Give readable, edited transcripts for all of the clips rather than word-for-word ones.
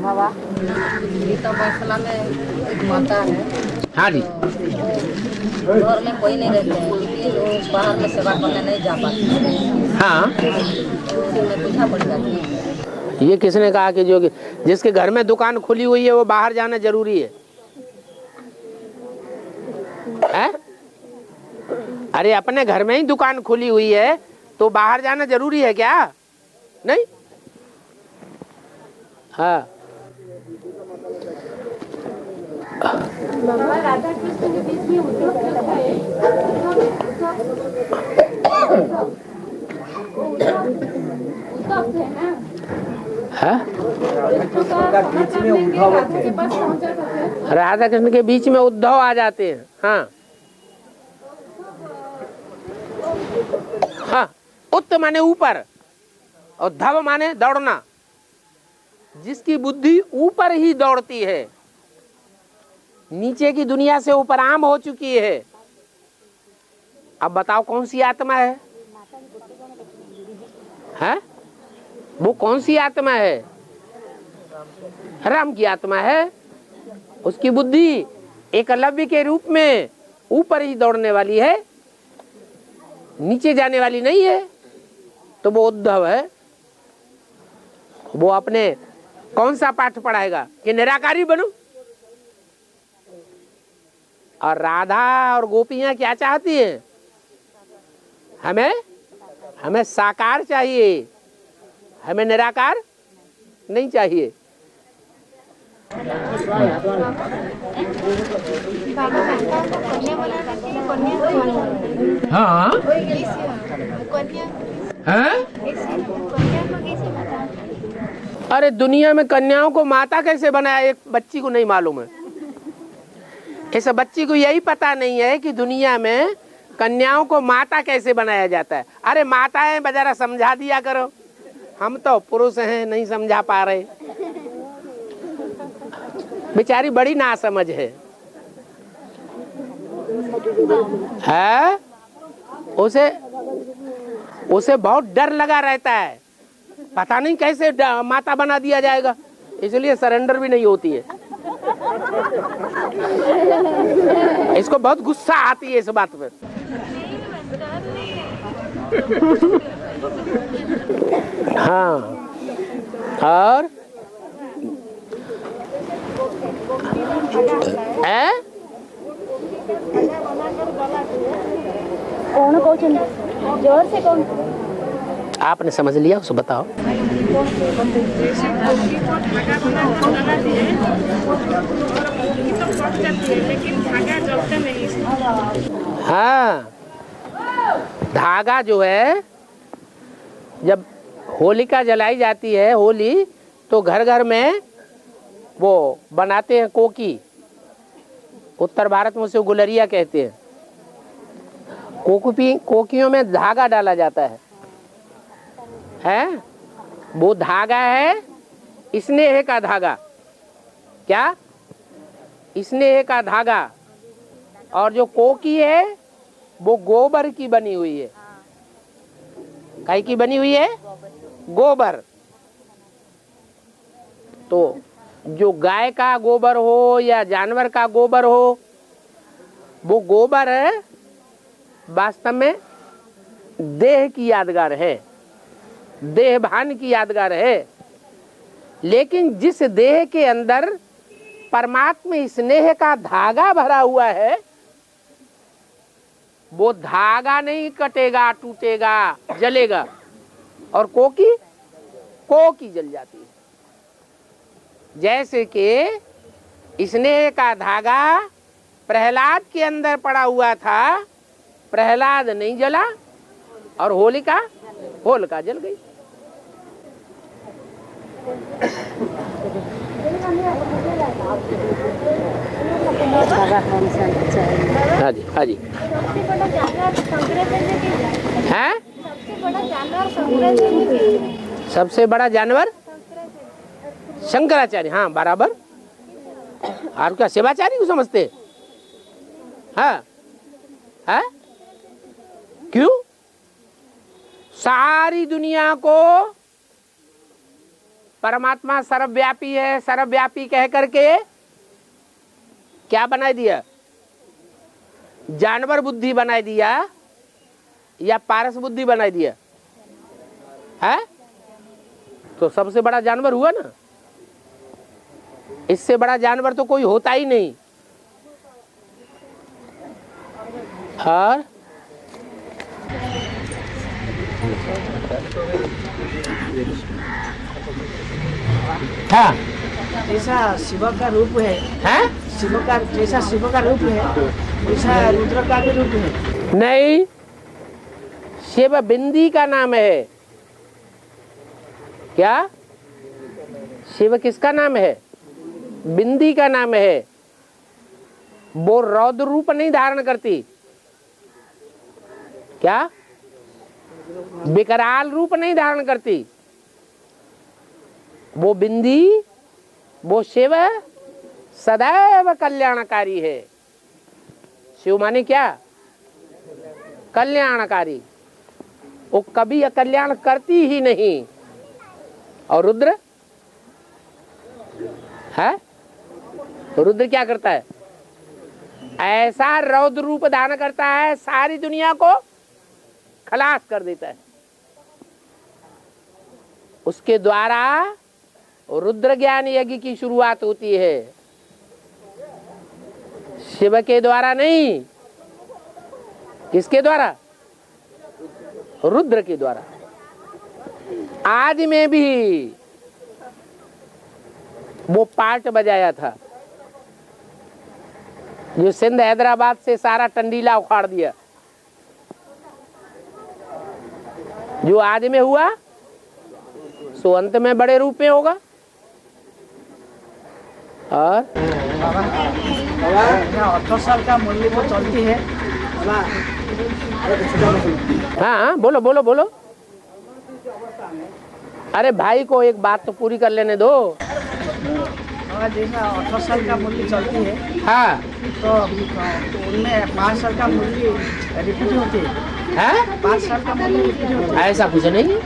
बाबा गीता पाठशाला में एक माता है। हाँ जी। घर में कोई नहीं रहते हैं, लेकिन वो बाहर में सेवा करने नहीं जा पाते। हाँ, तो उसमें पूछा पड़ जाती है। ये किसने कहा कि जो जिसके घर में दुकान खुली हुई है वो बाहर जाना जरूरी है? हैं? अरे अपने घर में ही दुकान खुली हुई है तो बाहर जाना जरूरी है क्या? नहीं। हाँ, बाबा राधा कृष्ण के बीच में उद्धव क्यों है? उद्धव है ना? राधा कृष्ण के बीच में उद्धव आ जाते हैं। हाँ हाँ, उत्त माने ऊपर और धव माने दौड़ना। जिसकी बुद्धि ऊपर ही दौड़ती है, नीचे की दुनिया से उपराम हो चुकी है। अब बताओ कौन सी आत्मा है? हैं? वो कौन सी आत्मा है? राम की आत्मा है। उसकी बुद्धि एकलव्य के रूप में ऊपर ही दौड़ने वाली है, नीचे जाने वाली नहीं है। तो वो उद्धव है। वो अपने कौन सा पाठ पढ़ाएगा कि निराकारी बनूं? और राधा और गोपियां क्या चाहती हैं? हमें साकार चाहिए, हमें निराकार नहीं चाहिए। हाँ हैं? अरे दुनिया में कन्याओं को माता कैसे बनाया एक बच्ची को नहीं मालूम है। इस बच्ची को यही पता नहीं है कि दुनिया में कन्याओं को माता कैसे बनाया जाता है। अरे माताएं बेचारा समझा दिया करो, हम तो पुरुष हैं नहीं समझा पा रहे। बेचारी बड़ी नासमझ है। उसे बहुत डर लगा रहता है, पता नहीं कैसे माता बना दिया जाएगा, इसलिए सरेंडर भी नहीं होती है। इसको बहुत गुस्सा आती है इस बात पर। हाँ, और कौन कौन जोर से कौन? आपने समझ लिया, उसको बताओ। हाँ, धागा जो है, जब होलिका जलाई जाती है होली, तो घर घर में वो बनाते हैं कोकी। उत्तर भारत में उसे गुलरिया कहते हैं। कोकियों में धागा डाला जाता है? वो धागा है स्नेह का धागा। क्या? स्नेह का धागा। और जो कोकी है वो गोबर की बनी हुई है। काई की बनी हुई है? गोबर। तो जो गाय का गोबर हो या जानवर का गोबर हो, वो गोबर है वास्तव में देह की यादगार है, देह भान की यादगार है। लेकिन जिस देह के अंदर परमात्मा स्नेह का धागा भरा हुआ है, वो धागा नहीं कटेगा, टूटेगा, जलेगा। और कोकी जल जाती है। जैसे कि स्नेह का धागा प्रहलाद के अंदर पड़ा हुआ था, प्रहलाद नहीं जला और होलिका जल गई। हाँ जी, हाँ जी। हैं? सबसे बड़ा जानवर शंकराचार्य। हाँ बराबर। आप क्या शिवाचार्य को समझते? हाँ है? क्यों? सारी दुनिया को परमात्मा सर्वव्यापी है, सर्वव्यापी कह करके क्या बना दिया? जानवर बुद्धि बना दिया या पारस बुद्धि बना दिया है? तो सबसे बड़ा जानवर हुआ ना। इससे बड़ा जानवर तो कोई होता ही नहीं। और हाँ, जैसा शिव का रूप है, हैं? शिव का जैसा शिव का रूप है वैसा रुद्र का भी रूप है। नहीं, शिव बिंदी का नाम है। क्या? शिव किसका नाम है? बिंदी का नाम है। वो रौद्र रूप नहीं धारण करती। क्या? विकराल रूप नहीं धारण करती। वो बिंदी, वो शिव सदैव कल्याणकारी है। शिव माने क्या? कल्याणकारी। वो कभी अकल्याण करती ही नहीं। और रुद्र है? तो रुद्र क्या करता है? ऐसा रौद्र रूप धारण करता है, सारी दुनिया को खलास कर देता है। उसके द्वारा रुद्र ज्ञान यज्ञ की शुरुआत होती है, शिव के द्वारा नहीं। किसके द्वारा? रुद्र के द्वारा। आदि में भी वो पार्ट बजाया था जो सिंध हैदराबाद से सारा टंडीला उखाड़ दिया। जो आदि में हुआ सो अंत में बड़े रूप में होगा। और 18 साल का मूल्य वो चलती है। हाँ, बोलो बोलो बोलो। अरे भाई को एक बात तो पूरी कर लेने दो। जैसा 18 साल का मूल्य चलती है, हाँ, तो उनमें 5 साल का मूल्य रिपीट होती है। 5 साल का मूल्य रिपीट होती है। ऐसा कुछ नहीं।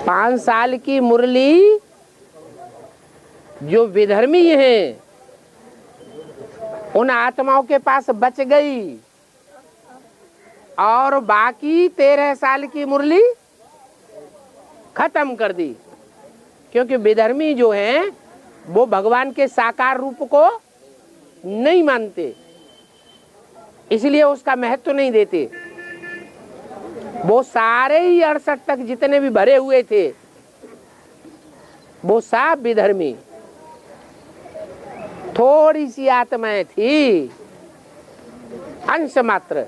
5 साल की मुरली जो विधर्मी हैं उन आत्माओं के पास बच गई, और बाकी 13 साल की मुरली खत्म कर दी। क्योंकि विधर्मी जो हैं वो भगवान के साकार रूप को नहीं मानते, इसलिए उसका महत्व नहीं देते। वो सारे ही 68 तक जितने भी भरे हुए थे वो सब विधर्मी। थोड़ी सी आत्माएं थी, अंश मात्र,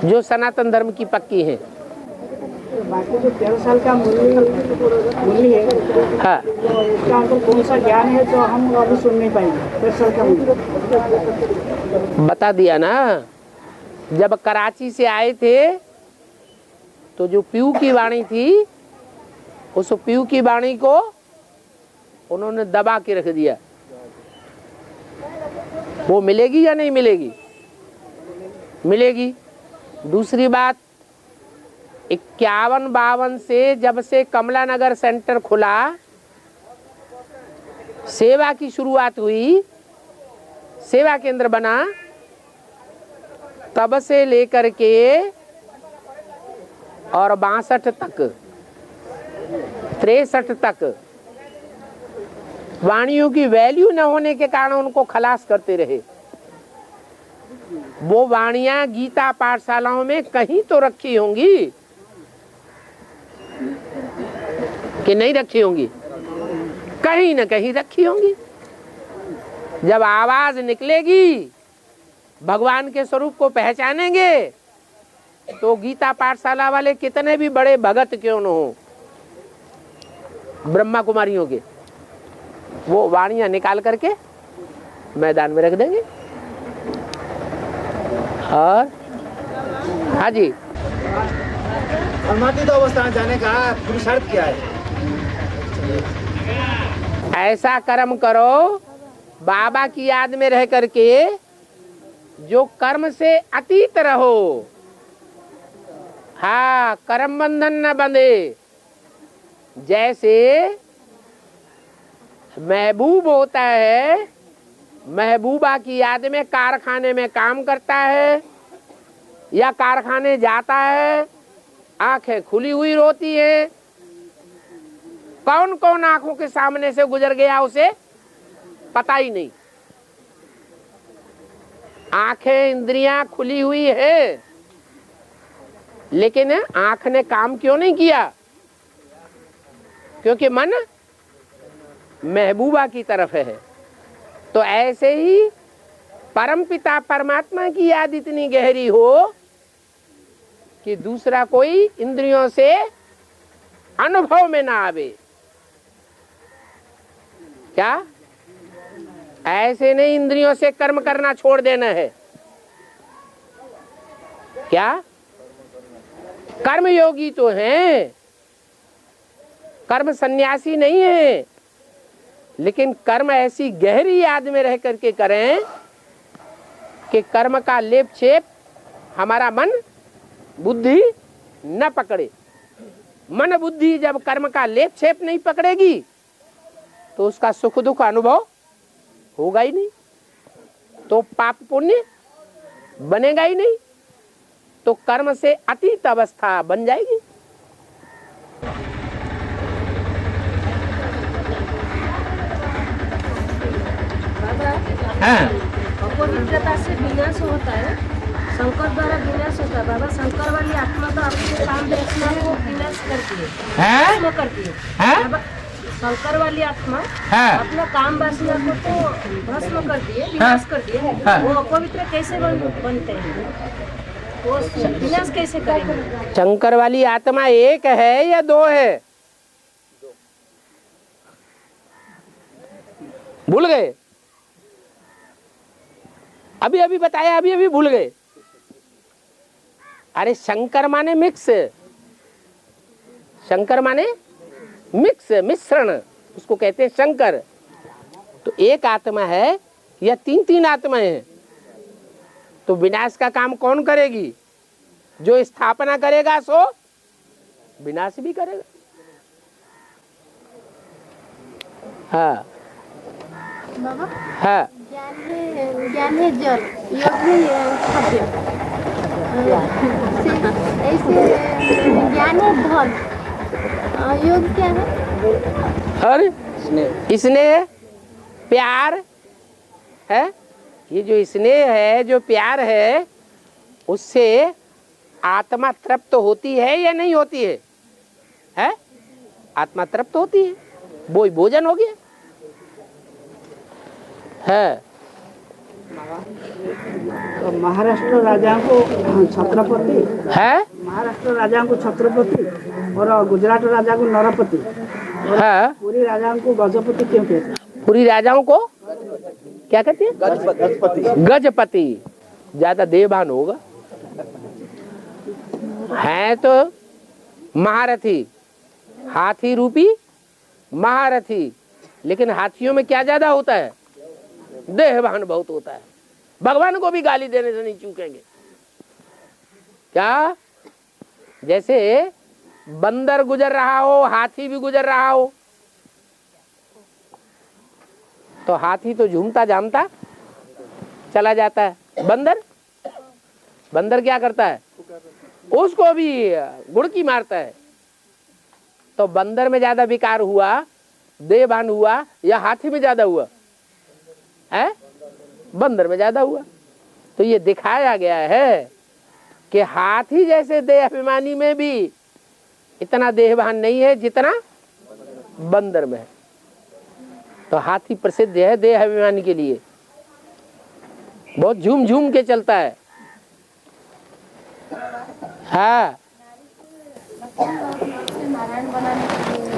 जो सनातन धर्म की पक्की हैं। बाकी जो 13 साल का मूल्य है, हाँ, तो इसका अंदर कौन सा ज्ञान है जो हम अभी सुन नहीं पाएंगे। 13 साल का मूल्य बता दिया ना। जब कराची से आए थे तो जो पीयू की वाणी थी, उस पीयू की वाणी को उन्होंने दबा के रख दिया। वो मिलेगी या नहीं मिलेगी? मिलेगी। दूसरी बात, 51-52 से जब से कमला नगर सेंटर खुला, सेवा की शुरुआत हुई, सेवा केंद्र बना, तब से लेकर के और 62 तक, 63 तक वाणियों की वैल्यू न होने के कारण उनको खलास करते रहे। वो वाणियां गीता पाठशालाओं में कहीं तो रखी होंगी कि नहीं रखी होंगी? कहीं न कहीं रखी होंगी। जब आवाज निकलेगी, भगवान के स्वरूप को पहचानेंगे, तो गीता पाठशाला वाले कितने भी बड़े भगत क्यों न हो, ब्रह्मा कुमारियों के, वो वाणियां निकाल करके मैदान में रख देंगे। और हाँ जी, समाधि अवस्था में जाने का पुरुषार्थ क्या है? ऐसा कर्म करो बाबा की याद में रह करके जो कर्म से अतीत रहो। हाँ, कर्म बंधन न बंधे, जैसे महबूब होता है, महबूबा की याद में कारखाने में काम करता है या कारखाने जाता है, आंखें खुली हुई रोती है। कौन कौन आंखों के सामने से गुजर गया उसे पता ही नहीं। आंखें इंद्रियां खुली हुई है, लेकिन आंख ने काम क्यों नहीं किया? क्योंकि मन महबूबा की तरफ है। तो ऐसे ही परमपिता परमात्मा की याद इतनी गहरी हो कि दूसरा कोई इंद्रियों से अनुभव में ना आवे। क्या ऐसे नहीं इंद्रियों से कर्म करना छोड़ देना है? क्या कर्म योगी तो हैं, कर्म सन्यासी नहीं है, लेकिन कर्म ऐसी गहरी याद में रह करके करें कि कर्म का लेप छेप हमारा मन बुद्धि न पकड़े। मन बुद्धि जब कर्म का लेप छेप नहीं पकड़ेगी तो उसका सुख दुख अनुभव होगा ही नहीं, तो पाप पुण्य बनेगा ही नहीं, तो कर्म से अतीत अवस्था बन जाएगी। हाँ। अपवित्रता से विनाश होता है, शंकर द्वारा विनाश होता है। बाबा शंकर वाली आत्मा तो अपने काम वासना को विनाश करती है, भस्म करती है। बाबा शंकर वाली आत्मा अपना काम वासना को तो भस्म करती है, विनाश करती है। वो अपवित्र कैसे बनते हैं? वो विनाश कैसे करेंगे? शंकर वाली आत्मा एक है या दो है? भूल गए? अभी अभी बताया, अभी अभी भूल गए। अरे शंकर माने मिक्स, शंकर माने मिक्स, मिश्रण, उसको कहते हैं शंकर। तो एक आत्मा है या तीन तीन आत्माएं हैं? तो विनाश का काम कौन करेगी? जो स्थापना करेगा सो विनाश भी करेगा। हाँ बाबा हाँ। ज्ञान है जल, योग है खाद्य, ऐसे ज्ञान है धन, योग क्या है? और स्नेह प्यार है। ये जो स्नेह है, जो प्यार है, उससे आत्मा तृप्त होती है या नहीं होती है? है? आत्मा तृप्त होती है, वो ही भोजन हो गया है। तो महाराष्ट्र राजा को छत्रपति है, महाराष्ट्र राजा को छत्रपति और गुजरात राजा को नरपति, है। पूरी राजा को गजपति क्यों कहते हैं? पूरी राजाओं को क्या कहते हैं? गजपति। गजपति। ज्यादा देवान होगा। है तो महारथी, हाथी रूपी महारथी, लेकिन हाथियों में क्या ज्यादा होता है? देहवान बहुत होता है। भगवान को भी गाली देने से नहीं चूकेंगे। क्या? जैसे बंदर गुजर रहा हो, हाथी भी गुजर रहा हो, तो हाथी तो झूमता जामता चला जाता है। बंदर क्या करता है? उसको भी गुड़की मारता है। तो बंदर में ज्यादा विकार हुआ, देहवान हुआ, या हाथी में ज्यादा हुआ? है? बंदर में ज्यादा हुआ। तो ये दिखाया गया है कि हाथी जैसे देह अभिमानी में भी इतना देहवान नहीं है जितना बंदर में है। तो हाथी प्रसिद्ध है देह अभिमानी के लिए, बहुत झूम झूम के चलता है। हाँ। नारायण बनाने के लिए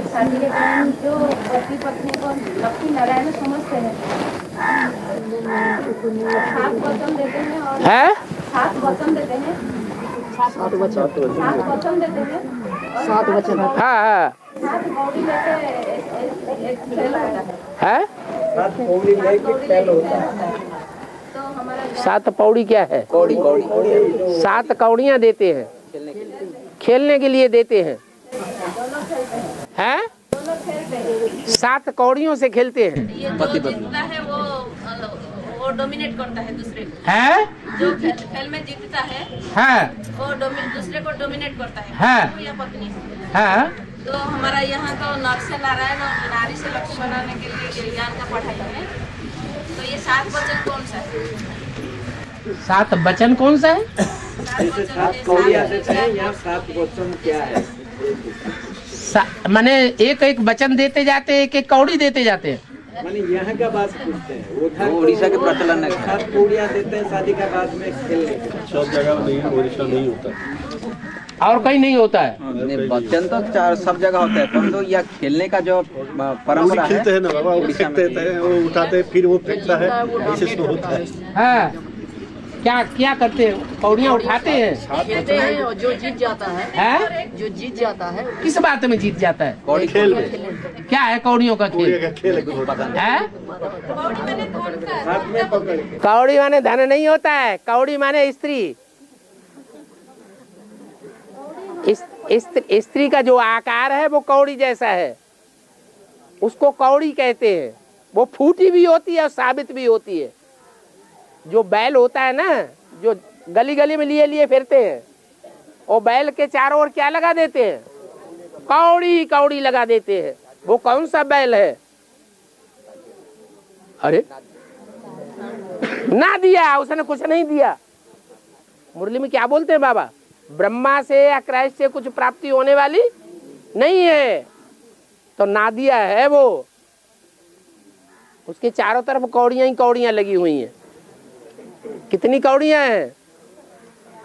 शादी के दौरान जो पति पत्नी को लक्ष्मी नारायण समझते हैं, 7 वचन देते हैं और 7 वचन देते हैं, 7 वचन देते हैं, 7 वचन। हाँ हाँ 7 कौड़ी लेके एक खेल होता है। है? 7 पौड़ी लेके खेल होता है। तो हमारा 7 पौड़ी क्या है? 7 7 कौड़ियां देते हैं खेलने के लिए देते हैं। हैं? 7 कौड़ियों से खेलते हैं। ये जो जीतता है वो डोमिनेट करता है दूसरे को। हैं? जो खेल में जीतता है हाँ वो दूसरे को डोमिनेट करता है, हाँ। पति को या पत्नी से। हाँ। तो हमारा यहाँ तो नर से नारायण और नारी से लक्ष्मी बनाने के लिए ज्ञान का पढ़ाई है। तो ये 7 वचन कौन सा है? 7 वचन कौन सा है? 7 कौड़ियाँ देते हैं या 7 वचन क्या है? माने एक वचन देते जाते हैं, एक कौड़ी देते जाते हैं। माने यहाँ का बात पूछते हैं, उधर उड़ीसा के प्रचलन है। 7 कौड़ियाँ देते हैं शादी के बाद में खेलने के। सब जगह नहीं, उड़ीसा नहीं होता और कहीं नहीं होता है। बच्चन तो सब जगह होता है, परंतु यह खेलने का जो परंपरा है, खेलते हैं ना बाबा, वो फेंकते हैं, वो उठाते हैं, फिर वो फेंकता है, ऐसे तो होता है। हाँ क्या करते हैं? कौड़ियाँ उठाते हैं, खेलते हैं और जो जीत जाता है, हैं? जो जीत जाता है किस बात में जीत जाता है? कौड़ी खेल में क्या है कौड़ियों का खेल? का खेल है। हाथ में पकड़ के। कौड़ी माने धन नहीं होता है, कौड़ी माने स्त्री। स्त्री का जो आकार है वो कौड़ी जैसा है, उसको कौड़ी कहते हैं। वो फूटी भी होती है और साबित भी होती है। जो बैल होता है ना, जो गली गली में लिए फिरते हैं, और बैल के चारों ओर क्या लगा देते हैं? कौड़ी लगा देते हैं। वो कौन सा बैल है? अरे ना दिया, उसने कुछ नहीं दिया। मुरली में क्या बोलते हैं बाबा? ब्रह्मा से या क्राइस्ट से कुछ प्राप्ति होने वाली नहीं है, तो ना दिया है वो। उसके चारों तरफ कौड़ियां ही कौड़ियां लगी हुई हैं। कितनी कौड़ियां हैं?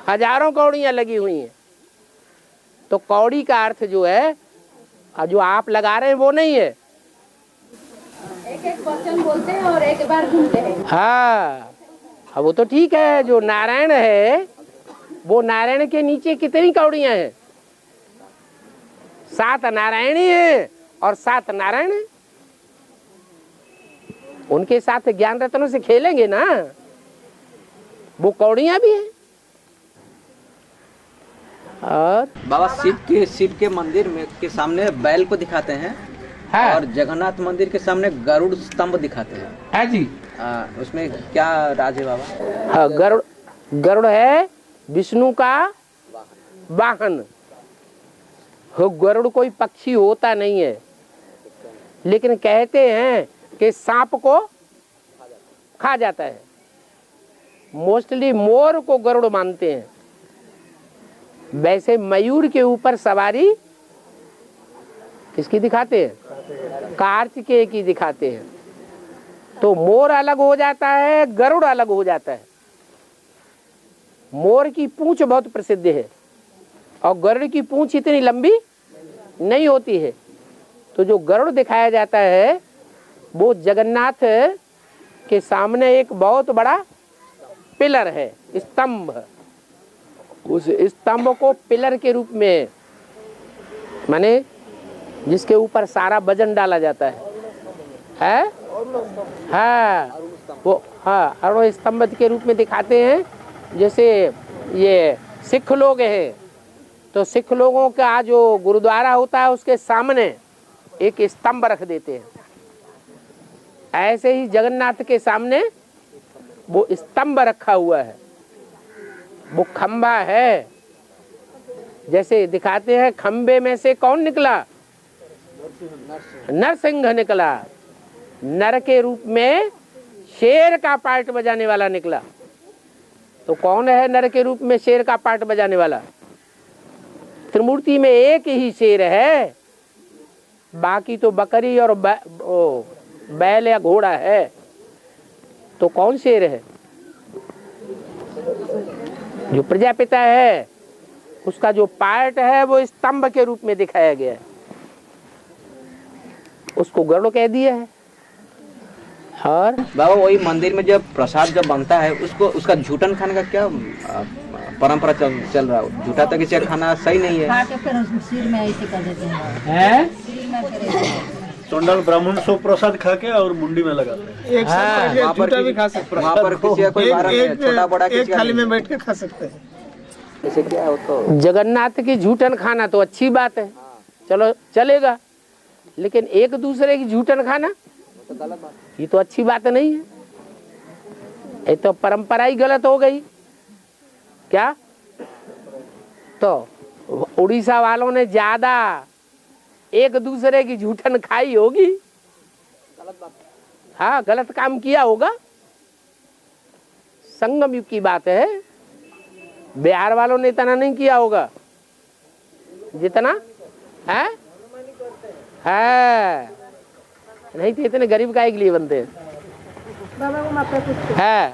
हजारों कौड़ियां लगी हुई हैं। तो कौड़ी का अर्थ जो है, जो आप लगा रहे हैं वो नहीं है। एक वचन बोलते हैं और एक बार घूमते हैं। हाँ, वो तो ठीक है। जो नारायण है, वो नारायण के नीचे कितनी कौड़ियां हैं? 7 नारायणी है और 7 नारायण है। उनके साथ ज्ञान रत्नों से खेलेंगे ना, वो कौड़ियां भी हैं। और बाबा शिव के मंदिर में के सामने बैल को दिखाते हैं। हाँ। और जगन्नाथ मंदिर के सामने गरुड़ स्तंभ दिखाते हैं। है जी। उसमें क्या राज है बाबा? हाँ, गरुड़ है विष्णु का वाहन। गरुड़ कोई पक्षी होता नहीं है, लेकिन कहते हैं कि सांप को खा जाता है। मोस्टली मोर को गरुड़ मानते हैं। वैसे मयूर के ऊपर सवारी किसकी दिखाते हैं? कार्तिकेय की दिखाते हैं। तो मोर अलग हो जाता है, गरुड़ अलग हो जाता है। मोर की पूंछ बहुत प्रसिद्ध है और गरुड़ की पूंछ इतनी लंबी नहीं होती है। तो जो गरुड़ दिखाया जाता है वो जगन्नाथ के सामने एक बहुत बड़ा पिलर है, स्तंभ। उस स्तंभ को पिलर के रूप में, माने जिसके ऊपर सारा वजन डाला जाता है? हाँ, वो हाँ अरुण स्तंभ के रूप में दिखाते हैं। जैसे ये सिख लोग हैं, तो सिख लोगों का जो गुरुद्वारा होता है उसके सामने एक स्तंभ रख देते हैं। ऐसे ही जगन्नाथ के सामने वो स्तंभ रखा हुआ है, वो खंबा है। जैसे दिखाते हैं, खंबे में से कौन निकला? नरसिंह निकला। नर के रूप में शेर का पार्ट बजाने वाला निकला। तो कौन है नर के रूप में शेर का पार्ट बजाने वाला? त्रिमूर्ति में एक ही शेर है, बाकी तो बकरी और बैल या घोड़ा है। तो कौन शेर है? जो प्रजापिता है, उसका जो पार्ट है वो स्तंभ के रूप में दिखाया गया है। उसको गरुड़ कह दिया है। और बाबा वही मंदिर में जब प्रसाद जब बनता है, उसको उसका झूठन खाने का क्या परंपरा चल रहा है? झूठा तो किसी का खाना सही नहीं है। खा के फिर सिर में ऐसे कर देते हैं। सिर में फिर टोंडल ब्राह्मण सो प्रसाद खा के और मुंडी में लगाते हैं। एक साथ वहाँ पर झूठा भी खा सकते हैं। वहाँ पर किसी का कोई बारह है, छोटा बड़ा किसी का थाली नहीं में है। बैठ के खा सकते हैं। ऐसे क्या हो तो जगन्नाथ की झूठन खाना तो अच्छी बात है, चलो चलेगा, लेकिन एक दूसरे की झूठन खाना तो गलत बात। ये तो अच्छी बात नहीं है, ये तो परंपरा ही गलत हो गई क्या। तो उड़ीसा वालों ने ज्यादा एक दूसरे की झूठन खाई होगी, गलत बात। हाँ गलत काम किया होगा। संगम युग की बात है, बिहार वालों ने इतना नहीं किया होगा जितना है, नहीं तो इतने गरीब काहे के लिए बनते हैं। बाबा वो माता कुछ है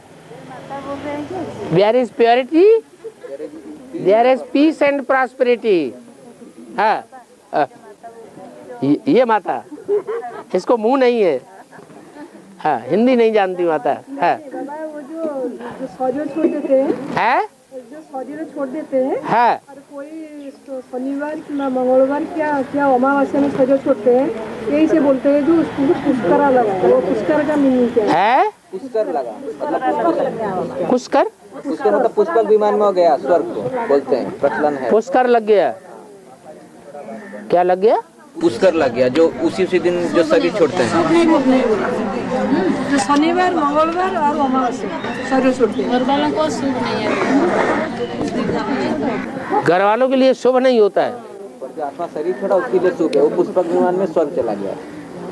माता बोल रहे हैं कि there is purity, there is peace and prosperity. हाँ ये माता, इसको मुंह नहीं है, हाँ हिंदी नहीं जानती माता है। बाबा वो जो शरीर छोड़ देते हैं, जो शरीर छोड़ देते हैं है और कोई शनिवार या मंगलवार क्या अमावस्या में शरीर छोड़ते हैं, यही से बोलते हैं जो उसको पुष्करा लगा, वो पुष्कर का मीनिंग क्या है? पुष्कर लगा मतलब पुष्कर, पुष्कर मतलब पुष्पक विमान में हो गया, स्वर्ग को बोलते हैं, प्रचलन है। पुष्कर लग गया, क्या लग गया? पुष्कर लग गया, जो उसी दिन जो शरीर छोड़ते हैं। जो शनिवार मंगलवार और अमावस्या शरीर छोड़ते हैं, वालों को शुभ नहीं है। घर वालों के लिए शुभ नहीं होता है। पर जो आत्मा शरीर छोड़ा उसके लिए शुभ है, वो पुष्पक विमान में स्वर्ग चला गया,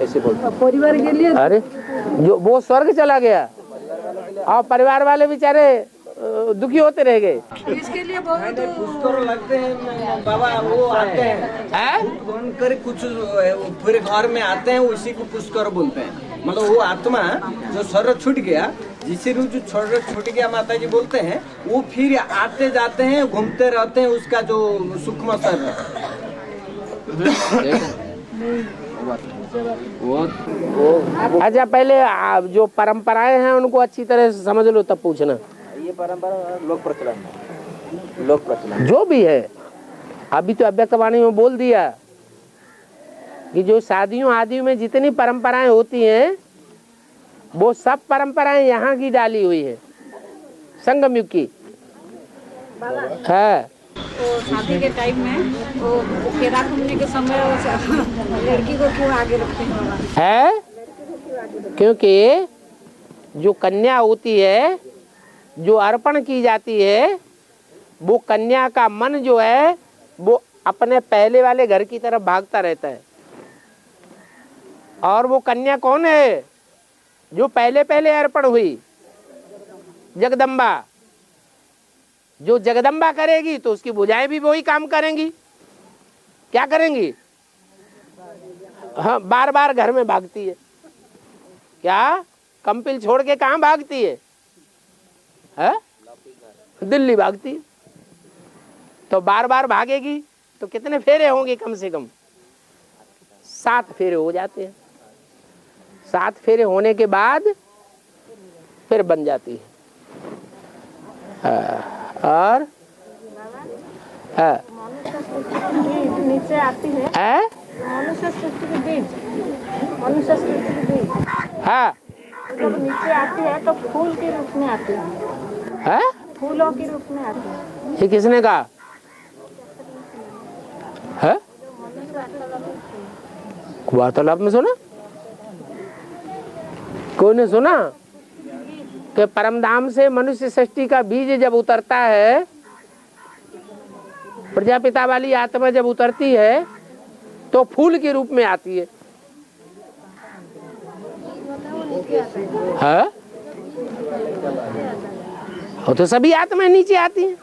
ऐसे बोलते हैं। परिवार के लिए अरे जो वो स्वर्ग चला गया और परिवार वाले बेचारे दुखी होते रह गए। इसके लिए बहुत पुष्कर लगते हैं बाबा, वो आते हैं बन कर कुछ पूरे घर में आते हैं, उसी को पुष्कर बोलते हैं। मतलब वो आत्मा जो शरीर छूट गया, जिसे रूप जो शरीर छूट गया माता जी बोलते हैं, वो फिर आते जाते हैं, घूमते रहते हैं, उसका जो सूक्ष्म शरीर वो अच्छा पहले जो परंपराएं हैं उनको अच्छी तरह से समझ लो तब पूछना। ये परंपरा लोक प्रचलन है, लोक प्रचलन जो भी है, अभी तो अव्यक्तवाणी में बोल दिया कि जो शादियों आदि में जितनी परंपराएं होती हैं वो सब परंपराएं यहाँ की डाली हुई है, संगम युग की है। तो शादी के टाइम में वो फेरा घूमने के समय लड़की को क्यों आगे रखते हैं? क्योंकि जो कन्या होती है, जो अर्पण की जाती है, वो कन्या का मन जो है वो अपने पहले वाले घर की तरफ भागता रहता है। और वो कन्या कौन है? जो पहले पहले अर्पण हुई, जगदम्बा। जो जगदम्बा करेगी तो उसकी भुजाएं भी वही काम करेंगी। क्या करेंगी? हाँ, बार बार घर में भागती है। क्या कंपिल छोड़ के कहाँ भागती है? दिल्ली भागती है। तो बार बार भागेगी तो कितने फेरे होंगे? कम से कम 7 फेरे हो जाते हैं। 7 फेरे होने के बाद फिर बन जाती है। और नीचे आती है, मनुष्य सृष्टि के बीज, मनुष्य सृष्टि के बीज हाँ जब नीचे आती है तो फूल के रूप में आती है, फूलों के रूप में आती है। ये किसने कहा है? वार्तालाप में सुना? कोई ने सुना कि परमधाम से मनुष्य सृष्टि का बीज जब उतरता है, प्रजापिता वाली आत्मा जब उतरती है तो फूल के रूप में आती है। हाँ? तो सभी आत्माएं नीचे आती हैं।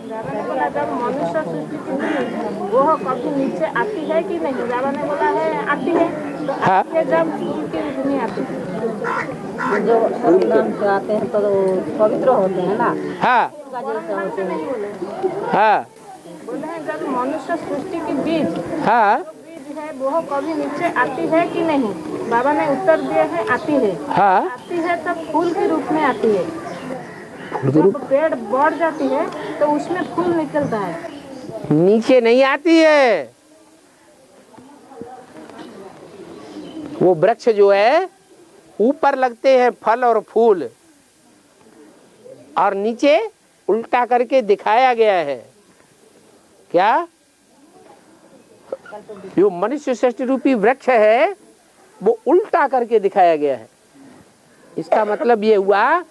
जब मनुष्य सृष्टि की बीज वो कभी नीचे आती है कि नहीं? बाबा ने बोला है आती है, तो आती है जब फूल के रूप में आती है। जो नाम से आते हैं तो पवित्र होते हैं ना। हाँ हाँ बोले हैं जब मनुष्य सृष्टि की बीज हाँ बीज है वो कभी नीचे आती है कि नहीं? बाबा ने उत्तर दिया है आती है। हाँ आती है तब फूल के रूप में आती है। जब पेड़ बढ़ जाती है तो उसमें फूल निकलता है, नीचे नहीं आती है। वो वृक्ष जो है ऊपर लगते हैं फल और फूल, और नीचे उल्टा करके दिखाया गया है। क्या? जो मनुष्य सृष्टि रूपी वृक्ष है वो उल्टा करके दिखाया गया है। इसका मतलब ये हुआ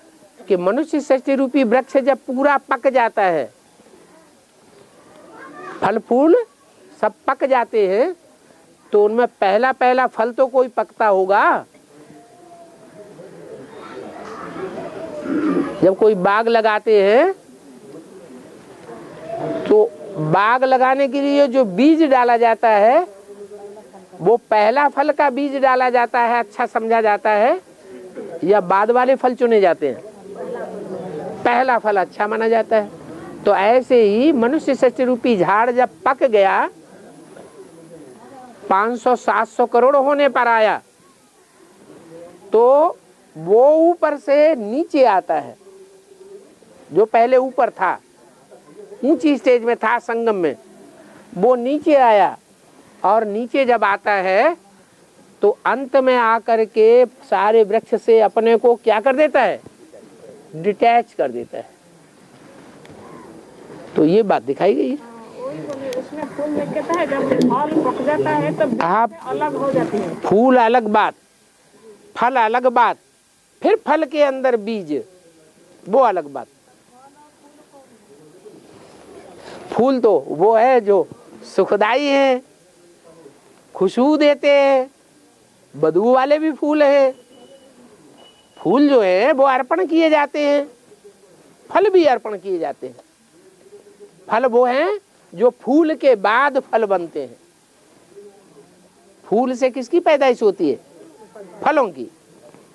कि मनुष्य सृष्टि रूपी वृक्ष जब पूरा पक जाता है, फल फूल सब पक जाते हैं, तो उनमें पहला पहला फल तो कोई पकता होगा। जब कोई बाग लगाते हैं तो बाग लगाने के लिए जो बीज डाला जाता है वो पहला फल का बीज डाला जाता है, अच्छा समझा जाता है, या बाद वाले फल चुने जाते हैं? पहला फल अच्छा माना जाता है। तो ऐसे ही मनुष्य सृष्टि रूपी झाड़ जब पक गया, 500-700 करोड़ होने पर आया, तो वो ऊपर से नीचे आता है। जो पहले ऊपर था, ऊंची स्टेज में था, संगम में, वो नीचे आया, और नीचे जब आता है तो अंत में आकर के सारे वृक्ष से अपने को क्या कर देता है? डिटैच कर देता है। तो ये बात दिखाई गई है। उसमें फूल निकलता है, जब फल पक जाता है तो आप अलग हो जाती है। फूल अलग बात, फल अलग बात, फिर फल के अंदर बीज, वो अलग बात। फूल तो वो है जो सुखदाई है, खुशबू देते हैं, बदबू वाले भी फूल है। फूल जो है वो अर्पण किए जाते हैं, फल भी अर्पण किए जाते हैं। फल वो हैं जो फूल के बाद फल बनते हैं। फूल से किसकी पैदाइश होती है? फलों की।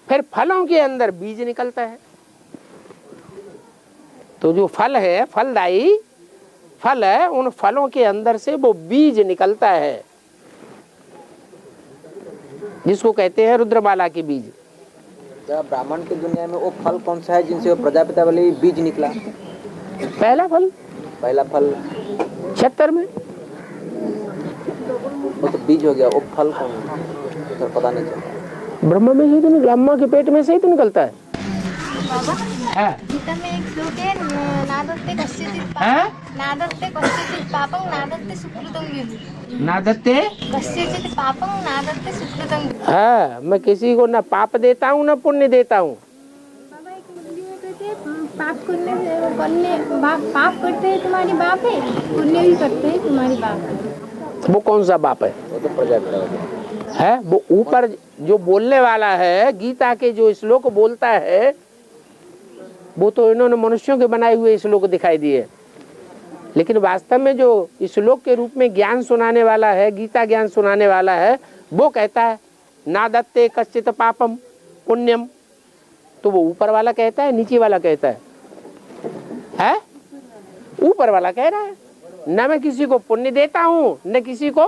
फिर फलों के अंदर बीज निकलता है। तो जो फल है, फलदायी फल है, उन फलों के अंदर से वो बीज निकलता है, जिसको कहते हैं रुद्रमाला के बीज। ब्राह्मण की दुनिया में वो फल कौन सा है जिनसे वो प्रजापिता वाले बीज निकला? पहला फल क्षेत्र में वो तो बीज हो गया, वो फल कौन है? तो पता नहीं चला। ब्रह्मा में से तो ब्रह्मा के पेट में से ही तो निकलता है। गीता में एक श्लोक है, नादत्ते कस्यचित् पापं नादत्ते सुकृतं। नादत्ते कस्यचित् पापं नादत्ते सुकृतं। हाँ, मैं किसी को ना पाप देता हूँ ना पुण्य देता हूँ। बाबा एक मुरली में कहते हैं, पाप करते हैं तुम्हारी बाप है, पुण्य भी करते हैं तुम्हारी बाप है। वो कौन सा बाप है? वो तो प्रजापिता है। वो ऊपर जो बोलने वाला है, गीता के जो श्लोक बोलता है, वो तो इन्होंने मनुष्यों के बनाए हुए श्लोक दिखाई दिए, लेकिन वास्तव में जो श्लोक के रूप में ज्ञान सुनाने वाला है, गीता ज्ञान सुनाने वाला है, वो कहता है नादत्ते कश्चित् पापम पुण्यम। तो वो ऊपर वाला कहता है, नीचे वाला कहता है? ऊपर वाला कह रहा है, न मैं किसी को पुण्य देता हूँ न किसी को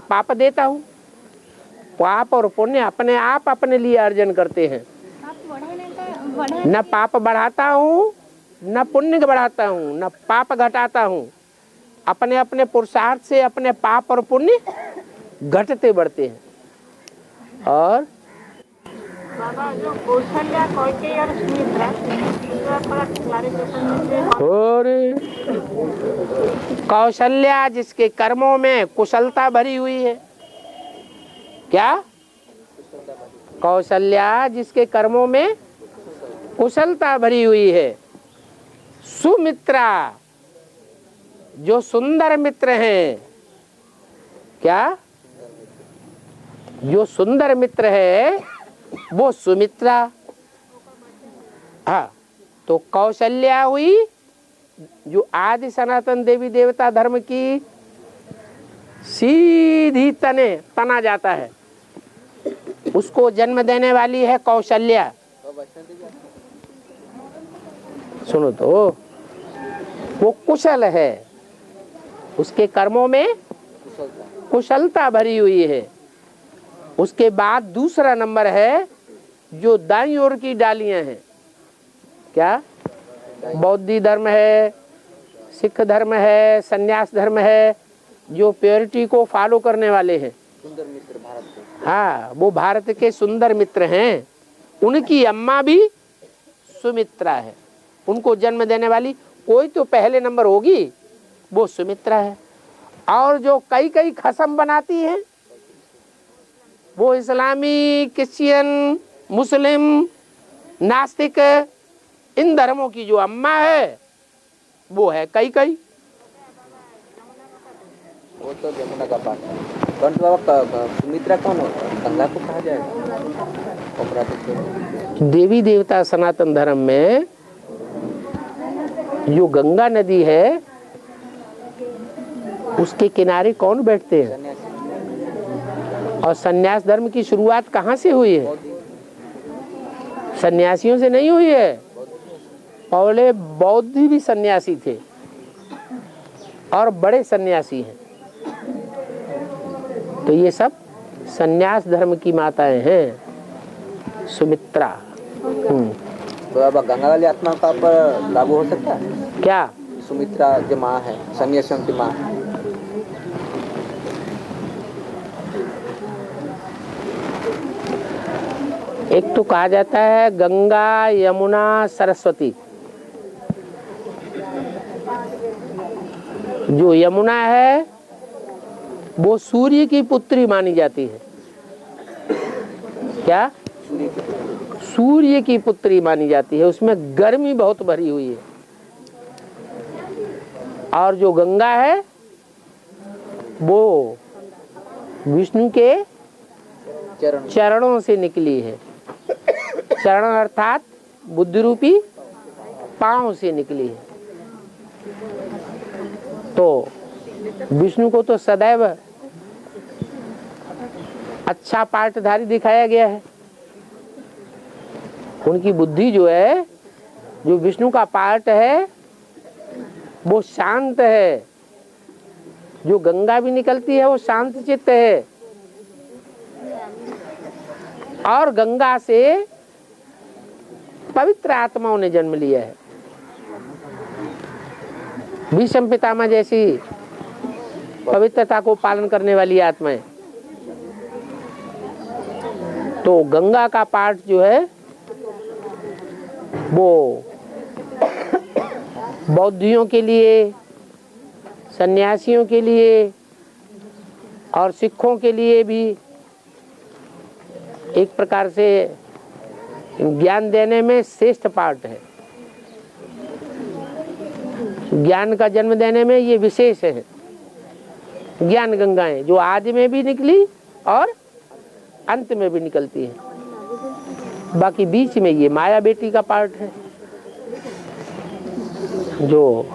पाप देता हूँ। पाप और पुण्य अपने आप अपने लिए अर्जन करते हैं। न पाप बढ़ाता हूँ न पुण्य बढ़ाता हूँ न पाप घटाता हूँ। अपने अपने पुरुषार्थ से अपने पाप और पुण्य घटते बढ़ते हैं। और बाबा जो कौशल्या, कैकेयी और सुमित्रा, कौशल्या जिसके कर्मों में कुशलता भरी हुई है। क्या? कौशल्या जिसके कर्मों में कुशलता भरी हुई है। सुमित्रा जो सुंदर मित्र हैं। क्या? जो सुंदर मित्र है वो सुमित्रा। हाँ, तो कौशल्या हुई जो आदि सनातन देवी देवता धर्म की सीधी तना जाता है, उसको जन्म देने वाली है कौशल्या। सुनो तो, वो कुशल है, उसके कर्मों में कुशलता भरी हुई है। उसके बाद दूसरा नंबर है जो दाईं ओर की डालियां हैं। क्या? बौद्ध धर्म है, सिख धर्म है, संन्यास धर्म है, जो प्योरिटी को फॉलो करने वाले हैं। सुंदर मित्र भारत के। हाँ, वो भारत के सुंदर मित्र हैं। उनकी अम्मा भी सुमित्रा है। उनको जन्म देने वाली कोई तो पहले नंबर होगी, वो सुमित्रा है। और जो कई कई खसम बनाती हैं वो इस्लामी, क्रिश्चियन, मुस्लिम, नास्तिक, इन धर्मों की जो अम्मा है वो है कई कई। वो तो जमुना का पाठ है। परंतु बाबा सुमित्रा कौन होता है? गंगा को कहा जाएगा? देवी देवता सनातन धर्म में जो गंगा नदी है उसके किनारे कौन बैठते हैं? और सन्यास धर्म की शुरुआत कहाँ से हुई है? सन्यासियों से नहीं हुई है। पहले बौद्ध भी सन्यासी थे और बड़े सन्यासी हैं। तो ये सब सन्यास धर्म की माताएं हैं। सुमित्रा। तो अब गंगा वाली आत्मा का पर लागू हो सकता है क्या? सुमित्रा जो माँ है, सन्यासियों की माँ। एक तो कहा जाता है गंगा, यमुना, सरस्वती। जो यमुना है वो सूर्य की पुत्री मानी जाती है। क्या? सूर्य की पुत्री मानी जाती है। उसमें गर्मी बहुत भरी हुई है। और जो गंगा है वो विष्णु के चरणों से निकली है। चरण अर्थात बुद्धि रूपी पांव से निकली है। तो विष्णु को तो सदैव अच्छा पाठधारी दिखाया गया है। उनकी बुद्धि जो है, जो विष्णु का पार्ट है वो शांत है। जो गंगा भी निकलती है वो शांत चित्त है। और गंगा से पवित्र आत्माओं ने जन्म लिया है। भीष्म पितामह जैसी पवित्रता को पालन करने वाली आत्माएं। तो गंगा का पाठ जो है वो बौद्धियों के लिए, सन्यासियों के लिए और सिखों के लिए भी एक प्रकार से ज्ञान देने में श्रेष्ठ पाठ है। ज्ञान का जन्म देने में ये विशेष है। ज्ञान गंगाएं जो आदि में भी निकली और अंत में भी निकलती है। बाकी बीच में ये माया बेटी का पार्ट है जो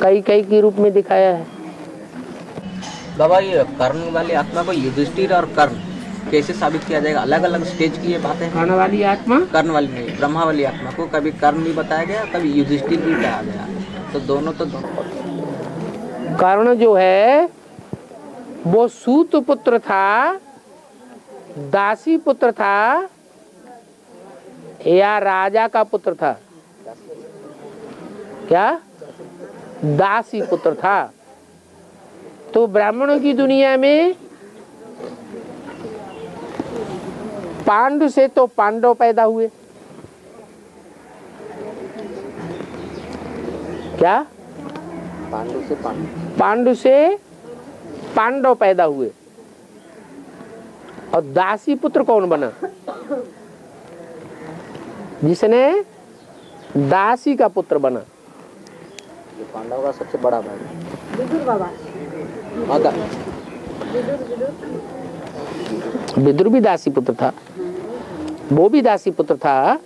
कई कई के रूप में दिखाया है। बाबा ये कर्ण वाली आत्मा को युधिष्ठिर और कर्ण कैसे साबित किया जाएगा? अलग अलग स्टेज की ये बातें। कर्ण वाली आत्मा, कर्ण वाली नहीं, ब्रह्मा वाली आत्मा को कभी कर्ण भी बताया गया, कभी युधिष्ठिर भी कहा गया। तो दोनों कर्ण जो है वो सूत पुत्र था, दासी पुत्र था या राजा का पुत्र था? क्या? दासी पुत्र था। तो ब्राह्मणों की दुनिया में पांडु से तो पांडव पैदा हुए। क्या? पांडु से पांडव पैदा हुए। और दासी पुत्र कौन बना? जिसने दासी का पुत्र बना। पांडव का सबसे बड़ा भाई विदुर बाबा। विदुर भी दासी पुत्र था, वो भी दासी पुत्र था।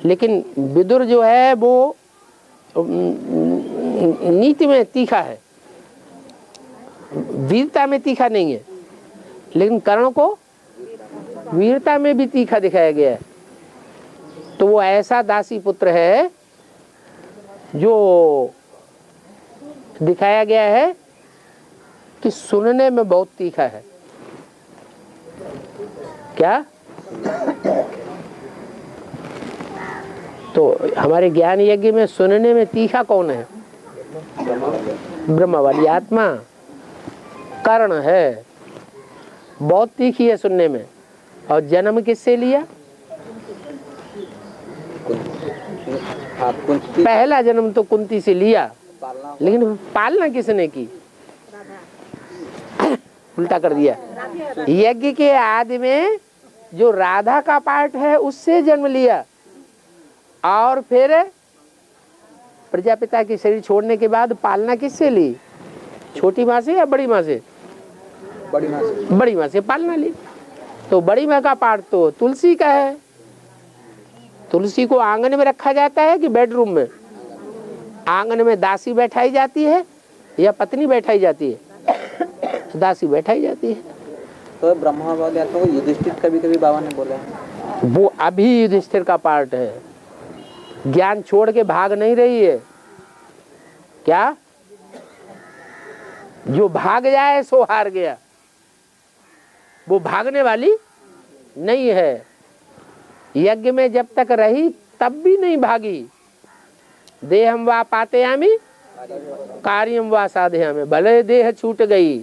लेकिन विदुर जो है वो नीति में तीखा है, वीरता में तीखा नहीं है। लेकिन कर्ण को वीरता में भी तीखा दिखाया गया है। तो वो ऐसा दासी पुत्र है जो दिखाया गया है कि सुनने में बहुत तीखा है। क्या? तो हमारे ज्ञान यज्ञ में सुनने में तीखा कौन है? ब्रह्मा वाली आत्मा कर्ण है, बहुत तीखी है सुनने में। और जन्म किससे लिया? हाँ, कुंती पहला जन्म तो कुंती से लिया, लेकिन पालना किसने की? उल्टा कर दिया। यज्ञ के आदि में जो राधा का पार्ट है उससे जन्म लिया, और फिर प्रजापिता के शरीर छोड़ने के बाद पालना किससे ली? छोटी माँ से या बड़ी माँ से? बड़ी माँ से। बड़ी माँ से पालना ली। तो बड़ी माँ का पार्ट तो तुलसी का है। तुलसी को आंगन में रखा जाता है कि बेडरूम में? आंगन में दासी बैठाई जाती है या पत्नी बैठाई जाती है? दासी बैठाई जाती है। तो ब्रह्मावादी आत्मा को युधिष्ठिर कभी बाबा ने बोला है, वो अभी युधिष्ठिर का पार्ट है। ज्ञान छोड़ के भाग नहीं रही है क्या? जो भाग जाए सो हार गया, वो भागने वाली नहीं है। यज्ञ में जब तक रही तब भी नहीं भागी। देहम वा पातयामि कार्यम वा साधयामि, भले देह छूट गई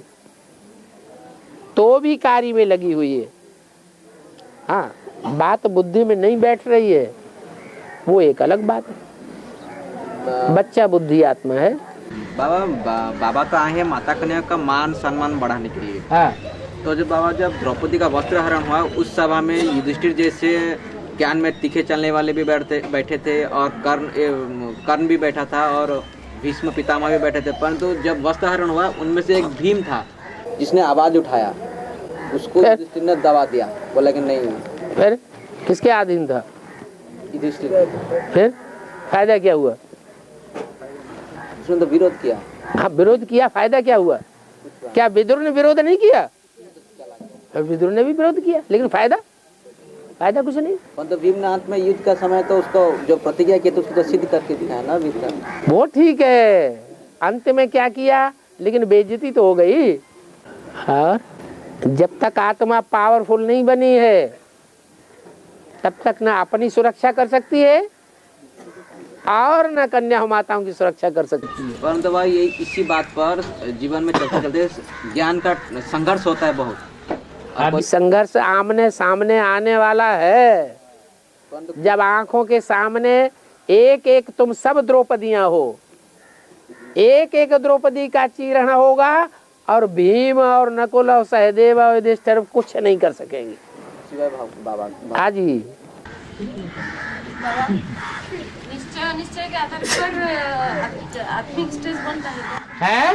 तो भी कार्य में लगी हुई है। हाँ, बात बुद्धि में नहीं बैठ रही है, वो एक अलग बात है। बच्चा बुद्धि आत्मा है। बाबा तो आए हैं माता कन्या का मान सम्मान बढ़ाने के लिए। हाँ, तो जब बाबा जब द्रौपदी का वस्त्र हरण हुआ उस सभा में युधिष्ठिर जैसे ज्ञान में तीखे चलने वाले भी बैठे थे, और कर्ण भी बैठा था, और भीष्म पितामह भी बैठे थे। परंतु जब वस्त्र हरण हुआ उनमें से एक भीम था जिसने आवाज उठाया, उसको युधिष्ठिर ने दबा दिया, बोला कि नहीं। फिर किसके अधीन था? युधिष्ठिर। फिर फायदा क्या हुआ? उसने तो विरोध किया। हाँ, विरोध किया, फायदा क्या हुआ? क्या विदुर ने विरोध नहीं किया? विदुर ने भी विरोध किया, लेकिन फायदा कुछ नहीं। परंतु भीम ने अंत में युद्ध का समय तो उसको जो प्रतिज्ञा की तो उसको तो सिद्ध करके दिखाया ना भीम का। वो ठीक है, अंत में क्या किया, लेकिन बेइज्जती तो हो गई। और जब तक आत्मा पावरफुल नहीं बनी है तब तक ना अपनी सुरक्षा कर सकती है और न कन्या माताओं की सुरक्षा कर सकती है। परंतु भाई ये इसी बात पर जीवन में चलते चलते ज्ञान का संघर्ष होता है बहुत। अभी संघर्ष आमने सामने आने वाला है। जब आंखों के सामने एक एक तुम सब द्रौपदियां हो, एक एक द्रौपदी का चीरण होगा, और भीम और नकुल और सहदेव और युधिष्ठिर कुछ नहीं कर सकेंगे। बाबा हाँ जी। निश्चय के आधार पर आत्मिक स्टेज बनता है।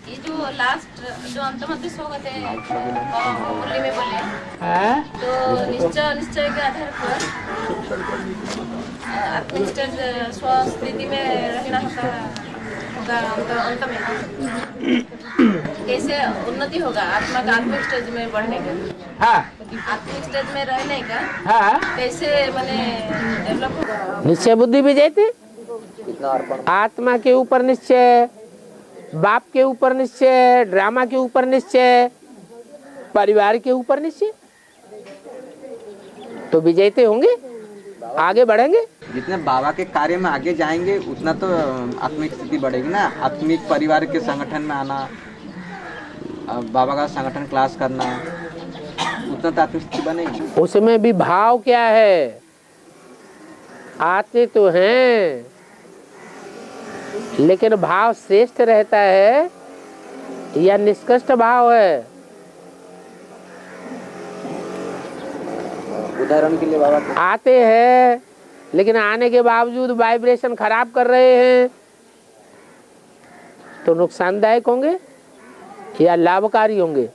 ये जो लास्ट जो अंतमति सो गए थे मुरली में बोले, तो निश्चय के आधार पर आत्मिक स्टेज स्वस्थिति में रहना होगा अंत में। कैसे उन्नति होगा आत्मा का आत्मिक स्टेज में बढ़ने का? आत्मिक स्टेज में रहने का कैसे मैंने डेवलप होगा? निश्चय बुद्धि भी जाते, आत्मा के ऊपर निश्चय, बाप के ऊपर निश्चय, ड्रामा के ऊपर निश्चय, परिवार के ऊपर निश्चय, तो विजेते होंगे, आगे बढ़ेंगे। जितने बाबा के कार्य में आगे जाएंगे उतना तो आत्मिक स्थिति बढ़ेगी ना। आत्मिक परिवार के संगठन में आना, बाबा का संगठन क्लास करना, उतना तो आत्मिक स्थिति बनेगी। उसमें भी भाव क्या है? आते तो हैं लेकिन भाव श्रेष्ठ रहता है या निष्कृष्ट भाव है? उदाहरण के लिए बाबा आते हैं लेकिन आने के बावजूद वाइब्रेशन खराब कर रहे हैं, तो नुकसानदायक होंगे या लाभकारी होंगे?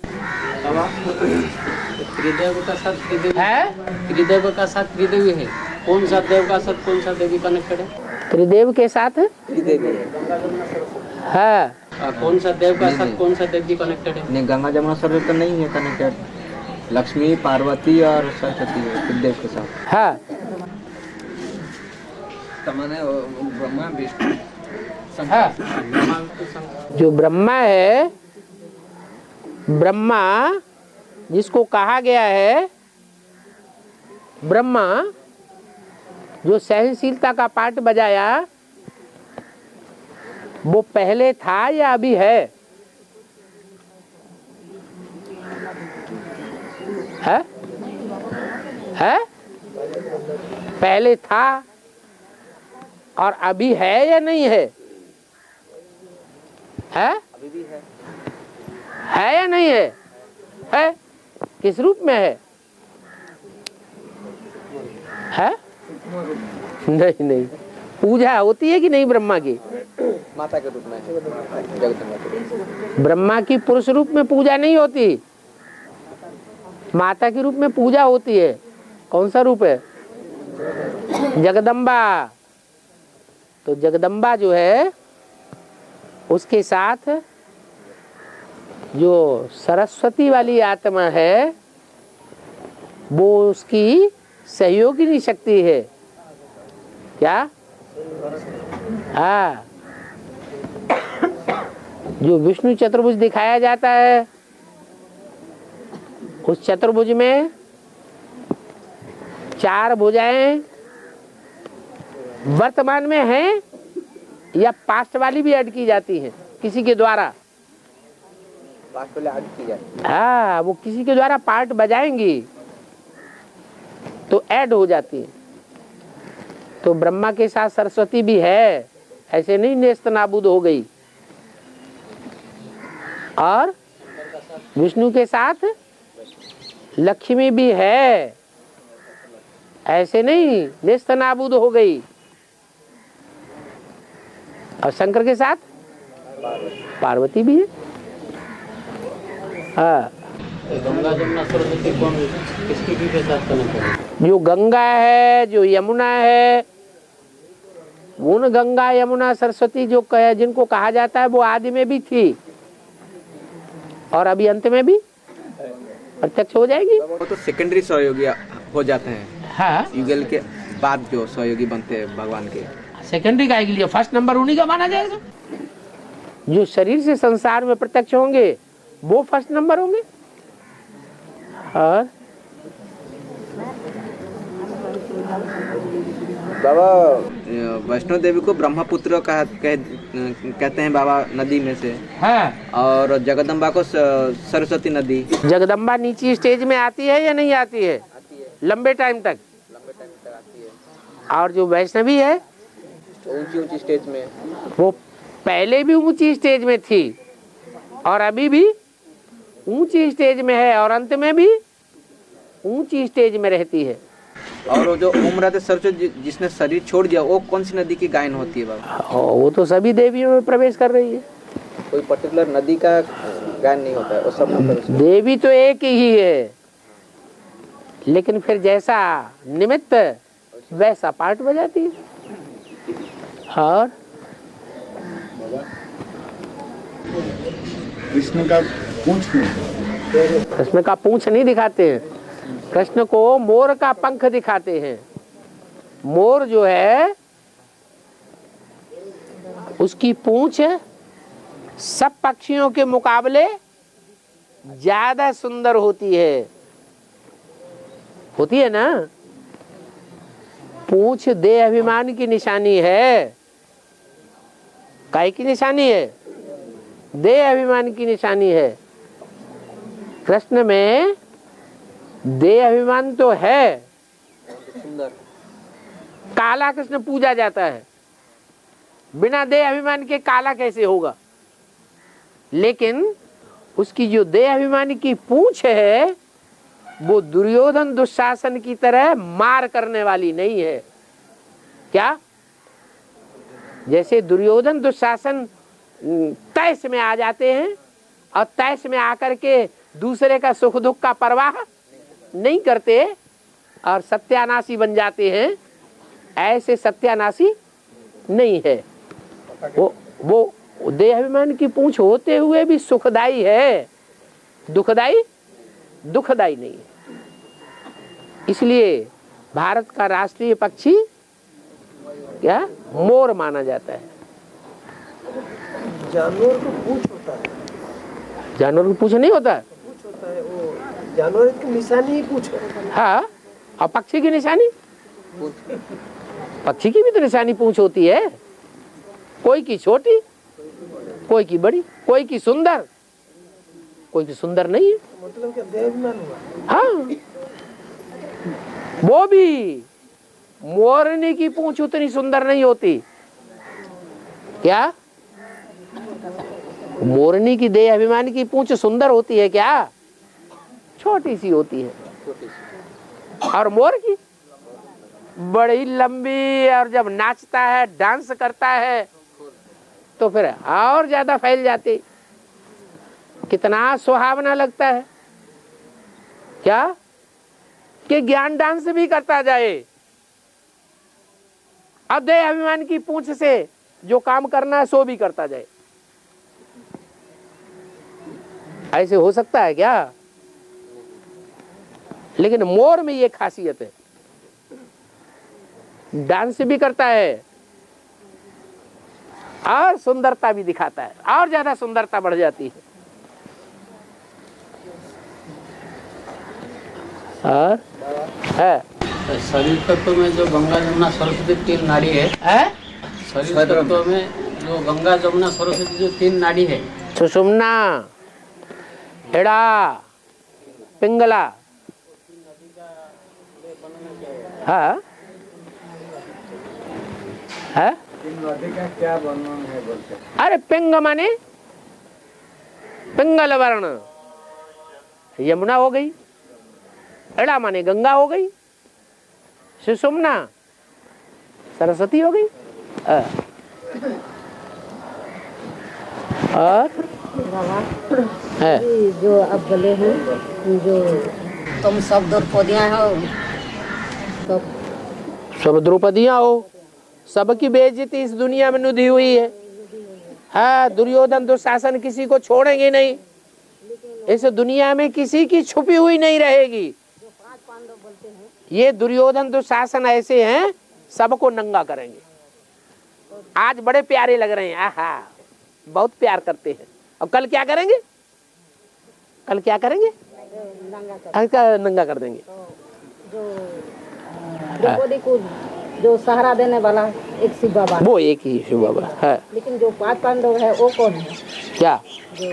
त्रिदेव का साथ त्रिदेवी है, त्रिदेव का साथ त्रिदेवी है। कौन सा देव का साथ कौन सा देवी कनेक्टेड है? त्रिदेव के साथ त्रिदेवी है। कौन सा देव का साथ कौन सा देवी कनेक्टेड है? नहीं, गंगा जमुना सरस्वती तो नहीं है कनेक्टेड। लक्ष्मी, पार्वती और सरस्वती है त्रिदेव के साथ। हाँ, ब्रह्मा विष्णु जो ब्रह्मा है, ब्रह्मा जिसको कहा गया है, ब्रह्मा जो सहनशीलता का पार्ट बजाया, वो पहले था या अभी है? है? पहले था और अभी है या नहीं है? है? अभी भी है या नहीं है? है? किस रूप में है? है? नहीं नहीं, पूजा होती है कि नहीं ब्रह्मा की? माता के रूप में जगदम्बा के रूप ब्रह्मा की पुरुष रूप में पूजा नहीं होती, माता के रूप में पूजा होती है। कौन सा रूप है? जगदम्बा। तो जगदम्बा जो है उसके साथ जो सरस्वती वाली आत्मा है वो उसकी सहयोगिनी शक्ति है। क्या? हाँ, जो विष्णु चतुर्भुज दिखाया जाता है उस चतुर्भुज में 4 भुजाएं वर्तमान में हैं या पास्ट वाली भी ऐड की जाती हैं किसी के द्वारा? पास्ट वाले ऐड की जाती है। हाँ, वो किसी के द्वारा पार्ट बजाएंगी तो ऐड हो जाती है। तो ब्रह्मा के साथ सरस्वती भी है, ऐसे नहीं नेस्त नाबूद हो गई। और विष्णु के साथ लक्ष्मी भी है, ऐसे नहीं नेस्त नाबूद हो गई। और शंकर के साथ पार्वती भी है। हाँ, गंगा जमुना सरस्वती कौन किसकी के साथ कनेक्ट है? जो गंगा है, जो यमुना है, उन गंगा यमुना सरस्वती जो जिनको कहा जाता है वो आदि में भी थी और अभी अंत में भी प्रत्यक्ष हो जाएगी। वो तो सेकेंडरी सहयोगी हो जाते हैं। हाँ, युगल के बाद जो सहयोगी बनते हैं भगवान के। सेकेंडरी का के लिए फर्स्ट नंबर उन्हीं का माना जाएगा। जो शरीर से संसार में प्रत्यक्ष होंगे वो फर्स्ट नंबर होंगे। और बाबा वैष्णो देवी को ब्रह्मपुत्र कहते हैं बाबा, नदी में से। हाँ, और जगदम्बा को सरस्वती नदी। जगदम्बा नीची स्टेज में आती है या नहीं आती है? लंबे टाइम तक आती है। और जो वैष्णवी है ऊंची ऊंची स्टेज में, वो पहले भी ऊंची स्टेज में थी और अभी भी ऊंची स्टेज में है और अंत में भी ऊंची स्टेज में रहती है। और वो जो उम्र सरस्वती जिसने शरीर छोड़ दिया वो कौन सी नदी की गायन होती है बाबा? वो तो सभी देवियों में प्रवेश कर रही है। कोई पर्टिकुलर नदी का गायन नहीं होता है, वो सब में देवी तो एक ही है, लेकिन फिर जैसा निमित्त वैसा पार्ट बजाती है। और कृष्ण का पूंछ नहीं, कृष्ण का पूंछ नहीं दिखाते हैं, कृष्ण को मोर का पंख दिखाते हैं। मोर जो है उसकी पूंछ सब पक्षियों के मुकाबले ज्यादा सुंदर होती है ना। पूंछ देह अभिमान की निशानी है। काय की निशानी है? देह अभिमान की निशानी है। कृष्ण में देह अभिमान तो है, सुंदर काला कृष्ण पूजा जाता है। बिना देह अभिमान के काला कैसे होगा? लेकिन उसकी जो देह अभिमान की पूंछ है वो दुर्योधन दुशासन की तरह मार करने वाली नहीं है। क्या? जैसे दुर्योधन दुशासन तैश में आ जाते हैं और तैश में आकर के दूसरे का सुख दुख का परवाह नहीं करते और सत्यानाशी बन जाते हैं, ऐसे सत्यानाशी नहीं है। वो देहाभिमान की पूंछ होते हुए भी सुखदाई है, दुखदाई नहीं है। इसलिए भारत का राष्ट्रीय पक्षी क्या? मोर माना जाता है। जानवर को पूंछ होता है, जानवर को पूंछ नहीं होता है? पूंछ होता है, वो जानवर की निशानी ही पूंछ है। हाँ, और पक्षी की निशानी? पक्षी की भी तो निशानी पूंछ होती है। कोई की छोटी, कोई की बड़ी, कोई की सुंदर, कोई की सुंदर नहीं है। मतलब क्या देहाभिमान हुआ? हाँ, वो भी मोरनी की पूंछ उतनी सुंदर नहीं होती। क्या मोरनी की देह अभिमान की पूंछ सुंदर होती है क्या? छोटी सी होती है। और मोर की बड़ी लंबी, और जब नाचता है डांस करता है तो फिर और ज्यादा फैल जाती। कितना सुहावना लगता है क्या कि ज्ञान डांस भी करता जाए। अब देह अभिमान की पूंछ से जो काम करना है सो भी करता जाए। ऐसे हो सकता है क्या? लेकिन मोर में ये खासियत है, डांस भी करता है और सुंदरता भी दिखाता है, और ज्यादा सुंदरता बढ़ जाती है। और है शरीर तत्व में जो गंगा जमुना सरस्वती 3 नाड़ी है, शरीर तत्व में जो गंगा जमुना सरस्वती जो 3 नाड़ी है, सुषुम्ना, हेड़ा, पिंगला। हाँ है? का क्या वर्णन है बोलते? अरे पिंग माने पिंगल वर्ण, यमुना हो गई। एड़ा माने गंगा हो गई। सुषुम्ना सरस्वती हो गई। और है जो अब बोले हैं, जो तुम सब द्रौपदियाँ हो, सब द्रौपदियाँ हो, सबकी बेइज्जती इस दुनिया में नुदी हुई है। हाँ, दुर्योधन दुशासन किसी को छोड़ेंगे नहीं। इस दुनिया में किसी की छुपी हुई नहीं रहेगी। ये दुर्योधन दुशासन ऐसे हैं, सबको नंगा करेंगे। आज बड़े प्यारे लग रहे हैं, आहा बहुत प्यार करते हैं। और कल क्या करेंगे? कल क्या करेंगे? नंगा कर देंगे। द्रौपदी को जो सहारा देने वाला एक शिव बाबा, वो एक ही शिव बाबा है। लेकिन जो 5 पांडव है वो कौन है? क्या जो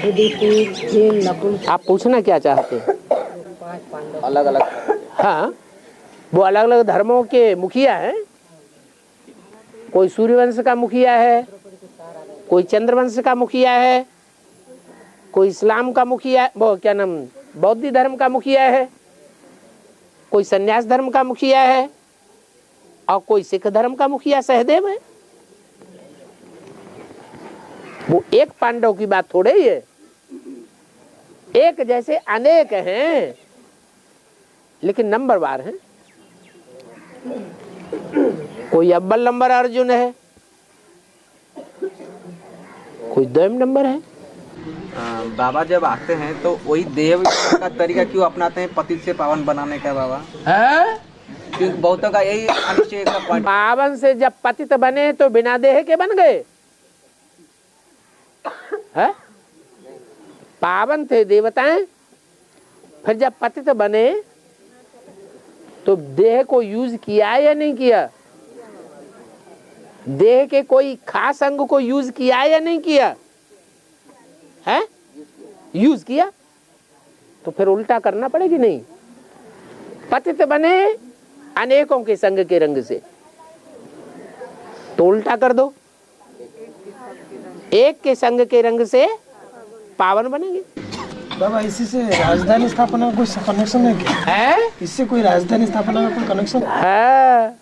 युधिष्ठिर, भीम, नकुल। आप पूछना क्या चाहते हैं? 5 पांडव अलग अलग। हाँ, वो अलग अलग धर्मों के मुखिया हैं। कोई सूर्यवंश का मुखिया है, कोई चंद्रवंश का मुखिया है, कोई इस्लाम का मुखिया, वो क्या नाम, बौद्ध धर्म का मुखिया है, कोई सन्यास धर्म का मुखिया है, और कोई सिख धर्म का मुखिया सहदेव है। वो एक पांडव की बात थोड़े ही है। एक जैसे अनेक हैं, लेकिन नंबरवार हैं। कोई अव्वल नंबर अर्जुन है, कोई द्वितीय नंबर है। बाबा जब आते हैं तो वही देव का तरीका क्यों अपनाते हैं पतित से पावन बनाने का बाबा? क्योंकि बहुतों का यही अनुच्छेद का पॉइंट। पावन से जब पतित बने तो बिना देह के बन गए है? पावन थे देवताएं, फिर जब पतित बने तो देह को यूज किया या नहीं किया? देह के कोई खास अंग को यूज किया या नहीं किया है? यूज किया। तो फिर उल्टा करना पड़ेगी नहीं? पतित बने अनेकों के संग के रंग से, तो उल्टा कर दो, एक के संग के रंग से पावन बनेंगे। बाबा इसी से राजधानी स्थापना का कोई कनेक्शन है क्या? है? इससे कोई राजधानी स्थापना का कोई कनेक्शन है?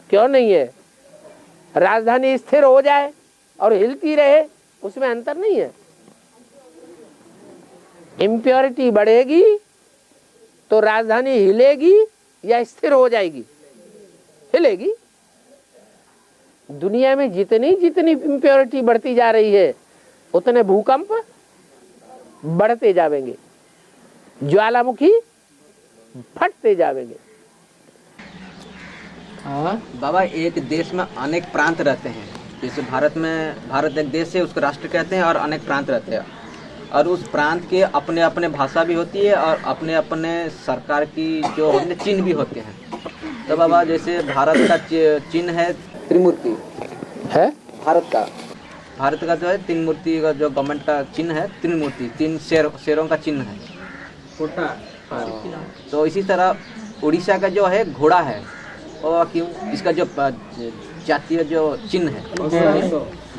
क्यों नहीं है? राजधानी स्थिर हो जाए और हिलती रहे, उसमें अंतर नहीं है। इम्प्योरिटी बढ़ेगी तो राजधानी हिलेगी या स्थिर हो जाएगी? हिलेगी। दुनिया में जितनी जितनी इम्प्योरिटी बढ़ती जा रही है, उतने भूकंप बढ़ते जाएंगे, ज्वालामुखी फटते जाएंगे। बाबा एक देश में अनेक प्रांत रहते हैं। जैसे भारत में, भारत एक देश है, उसको राष्ट्र कहते हैं, और अनेक प्रांत रहते हैं, और उस प्रांत के अपने अपने भाषा भी होती है और अपने अपने सरकार की जो चिन्ह भी होते हैं। तो बाबा जैसे भारत का चिन्ह है त्रिमूर्ति है। भारत का जो है 3 मूर्ति का जो गवर्नमेंट का चिन्ह है, त्रिमूर्ति, 3 शेरों का चिन्ह है, छोटा। तो इसी तरह उड़ीसा का जो है घोड़ा है, और क्यों इसका जो जातीय जो चिन्ह है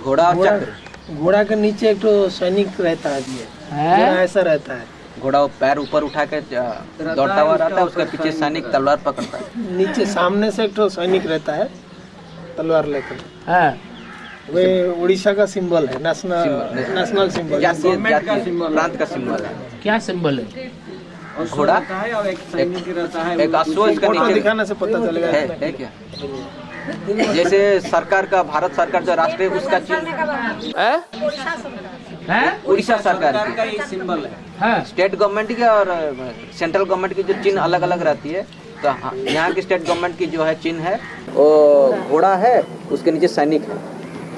घोड़ा और चक्र, घोड़ा के नीचे एक तो सैनिक रहता है, घोड़ा ऐसा रहता है, घोड़ा वो पैर ऊपर उठा के दौड़ता हुआ रहता है, उसके पीछे सैनिक तलवार पकड़ता है। नीचे सामने से एक तो सैनिक रहता है तलवार लेकर। वे उड़ीसा का सिंबल है, नेशनल सिंबल, जातीय प्रांत का सिंबल है। क्या सिंबल है? घोड़ा और एक सैनिक रहता है, एक अश्व इसका फोटो नीचे दिखाने से पता चलेगा। है क्या? जैसे सरकार का, भारत सरकार जो राष्ट्रीय उसका चिन्ह है, उड़ीसा सरकार का ये सिंबल है। हाँ। स्टेट गवर्नमेंट की और सेंट्रल गवर्नमेंट की जो चिन्ह अलग अलग रहती है, तो यहाँ की स्टेट गवर्नमेंट की जो है चिन्ह है वो घोड़ा है, उसके नीचे सैनिक है,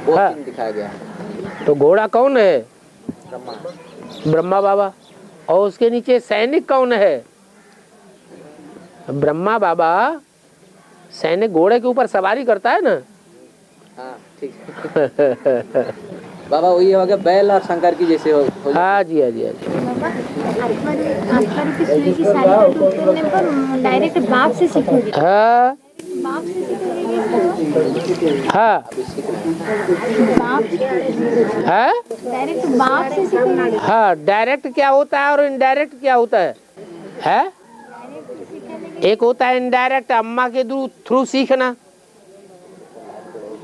वो हाँ। चिन्ह दिखाया गया है। तो घोड़ा कौन है? ब्रह्मा बाबा। और उसके नीचे सैनिक कौन है? ब्रह्मा बाबा। सैनिक घोड़े के ऊपर सवारी करता है ना। हाँ ठीक है। बाबा वही हो गया बैल और शंकर की जैसे हो हाँ जी, हाँ जी, हाँ जी। आपका की सुई की साड़ी का टूट करने पर डायरेक्ट बाप से सीखोगे। हाँ बाप से सीखोगे। हाँ बाप हाँ डायरेक्ट बाप से सीखोगे। हाँ। डायरेक्ट क्या होता है और इनडायरेक्ट क्या होता है? है एक होता है इनडायरेक्ट, अम्मा के थ्रू सीखना।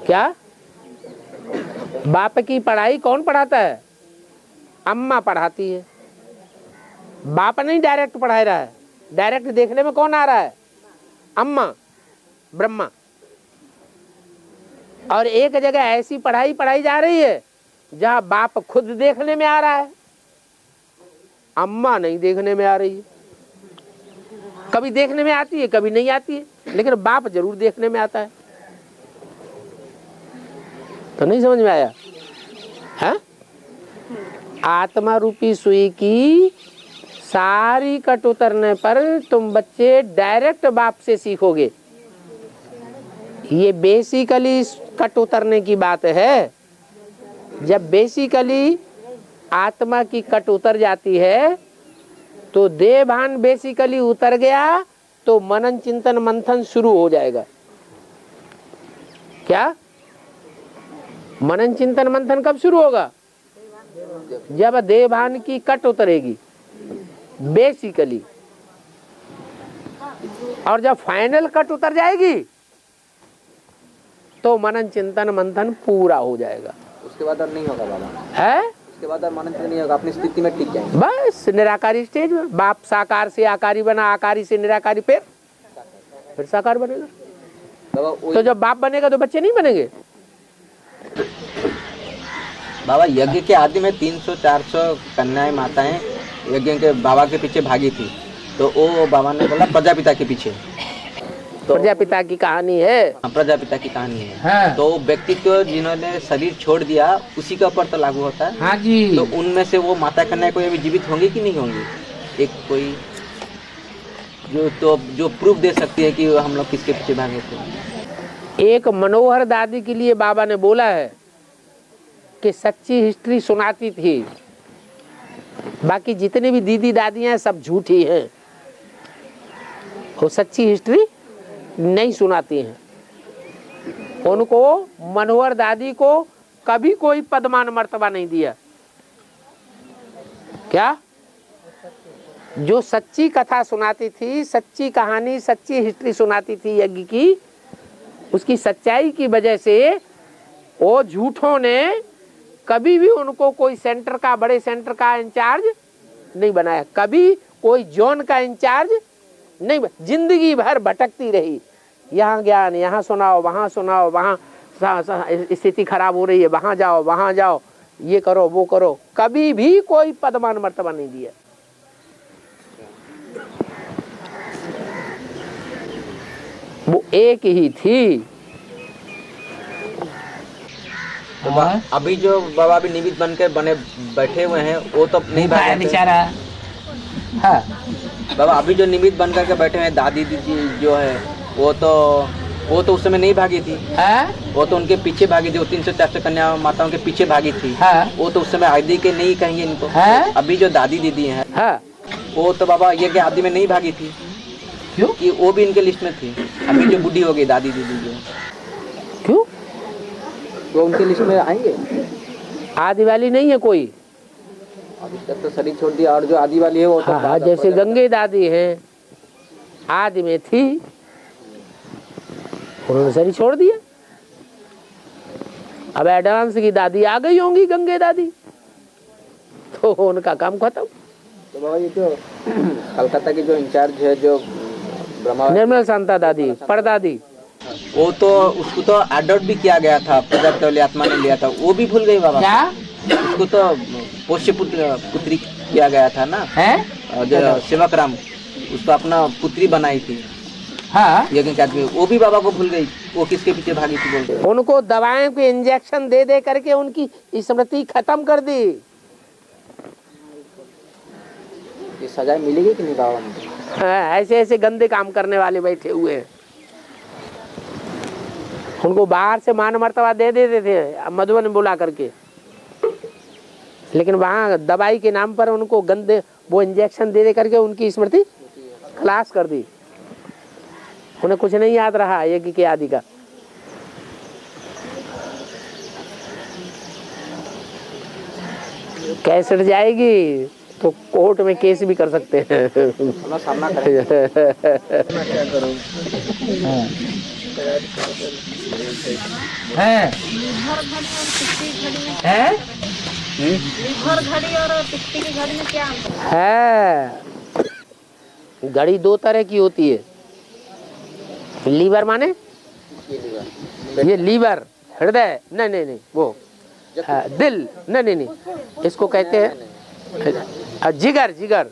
क्या? बाप की पढ़ाई कौन पढ़ाता है? अम्मा पढ़ाती है। बाप नहीं डायरेक्ट पढ़ा रहा है, डायरेक्ट देखने में कौन आ रहा है? अम्मा, ब्रह्मा। और एक जगह ऐसी पढ़ाई पढ़ाई जा रही है जहां बाप खुद देखने में आ रहा है, अम्मा नहीं देखने में आ रही है। कभी देखने में आती है, कभी नहीं आती है, लेकिन बाप जरूर देखने में आता है। तो नहीं समझ में आया? है आत्मा रूपी सुई की सारी कट उतरने पर तुम बच्चे डायरेक्ट बाप से सीखोगे। ये बेसिकली कट उतरने की बात है। जब बेसिकली आत्मा की कट उतर जाती है तो देह भान बेसिकली उतर गया, तो मनन चिंतन मंथन शुरू हो जाएगा। क्या? मनन चिंतन मंथन कब शुरू होगा? जब देह भान की कट उतरेगी बेसिकली, और जब फाइनल कट उतर जाएगी तो मनन चिंतन मंथन पूरा हो जाएगा। उसके बाद और नहीं होगा बाबा। है उसके बाद और मनन नहीं होगा, अपनी स्थिति में टिक जाएंगे। बस निराकारी स्टेज में बाप साकार से आकारी बना, आकारी से निराकारी, फिर साकार बनेगा। बाबा तो जब बाप बनेगा तो बच्चे नहीं बनेंगे। बाबा यज्ञ के आदि में 300-400 कन्याएं माताएं यज्ञ के बाबा के पीछे भागी थी, तो वो बाबा ने बोला प्रजापिता के पीछे। तो प्रजापिता की कहानी है। प्रजापिता की कहानी है। हाँ। तो व्यक्ति को जिन्होंने शरीर छोड़ दिया उसी के ऊपर तो लागू होता है। हाँ जी। तो उनमें से वो माता कन्या कोई अभी जीवित होंगी कि नहीं होंगी? एक कोई जो प्रूफ दे सकती है कि हम लोग किसके पीछे भागे थे। एक मनोहर दादी के लिए बाबा ने बोला है कि सच्ची हिस्ट्री सुनाती थी, बाकी जितने भी दीदी दादियां हैं सब झूठी हैं, वो सच्ची हिस्ट्री नहीं सुनाती हैं। उनको मनोहर दादी को कभी कोई पदमान मर्तबा नहीं दिया। क्या? जो सच्ची कथा सुनाती थी, सच्ची कहानी, सच्ची हिस्ट्री सुनाती थी यज्ञ की, उसकी सच्चाई की वजह से वो झूठों ने कभी भी उनको कोई सेंटर का, बड़े सेंटर का इंचार्ज नहीं बनाया, कभी कोई जोन का इंचार्ज नहीं। जिंदगी भर भटकती रही, यहाँ ज्ञान, यहाँ सुनाओ, वहाँ सुनाओ, वहाँ स्थिति खराब हो रही है, वहाँ जाओ, वहाँ जाओ, ये करो, वो करो, कभी भी कोई पदमान मर्तबा नहीं दिया। वो एक ही थी। तो अभी जो बाबा भी निमित्त बनकर बने बैठे हुए हैं वो तो नहीं भागे बेचारा। हाँ। बाबा अभी जो निमित्त बनकर के बैठे हैं दादी दीदी जो है वो तो उस समय नहीं भागी थी। वो तो उनके पीछे भागी थी, वो 300-400 कन्या माताओं के पीछे भागी थी। वो तो उस समय आदि के नहीं कहेंगे इनको। अभी जो दादी दीदी हैं वो तो बाबा ये के आदि में नहीं भागी थी। क्यों कि वो भी इनके लिस्ट में थी। अभी जो बूढ़ी हो गई दादी दीदी जो, क्यों वो उनके लिस्ट में आएंगे। आदि वाली नहीं है कोई, अभी तक तो शरीर छोड़ दिया, और जो आदि वाली है वो तो हाँ, जैसे गंगे दादी है आदि में थी, उन्होंने शरीर छोड़ दिया। अब एडवांस की दादी आ गई होंगी गंगे दादी, तो उनका काम खत्म। तो बाबा ये जो कलकत्ता की जो इंचार्ज है जो निर्मल शांता दादी परदादी, वो तो उसको तो अडॉप्ट भी किया गया था, प्रजापति आत्मा ने लिया था, वो भी भूल गई बाबा। क्या उसको तो पोष्य पुत्री किया गया था ना है, और जो सेवक राम उसको अपना पुत्री बनाई थी। हाँ, वो भी बाबा को भूल गई, वो किसके पीछे भागी थी बोलते। उनको दवाएं के इंजेक्शन दे दे करके उनकी स्मृति खत्म कर दी। ये सजा मिलेगी कि नहीं बाबा मुझे? हाँ, ऐसे ऐसे गंदे काम करने वाले बैठे हुए हैं, उनको बाहर से मान मर्तबा दे देते थे मधुबन बुला करके, लेकिन वहाँ दवाई के नाम पर उनको गंदे वो इंजेक्शन दे दे करके उनकी स्मृति खलास कर दी। उन्हें कुछ नहीं याद रहा यज्ञ के आदि का। कैसेट जाएगी तो कोर्ट में केस भी कर सकते हैं। सामना करेंगे। क्या करो है लिवर घड़ी और पित्ती की घड़ी में क्या अंतर है? घड़ी दो तरह की होती है। लीवर माने ये लीवर हृदय, नहीं नहीं नहीं वो दिल, नहीं नहीं नहीं इसको कहते हैं जिगर। जिगर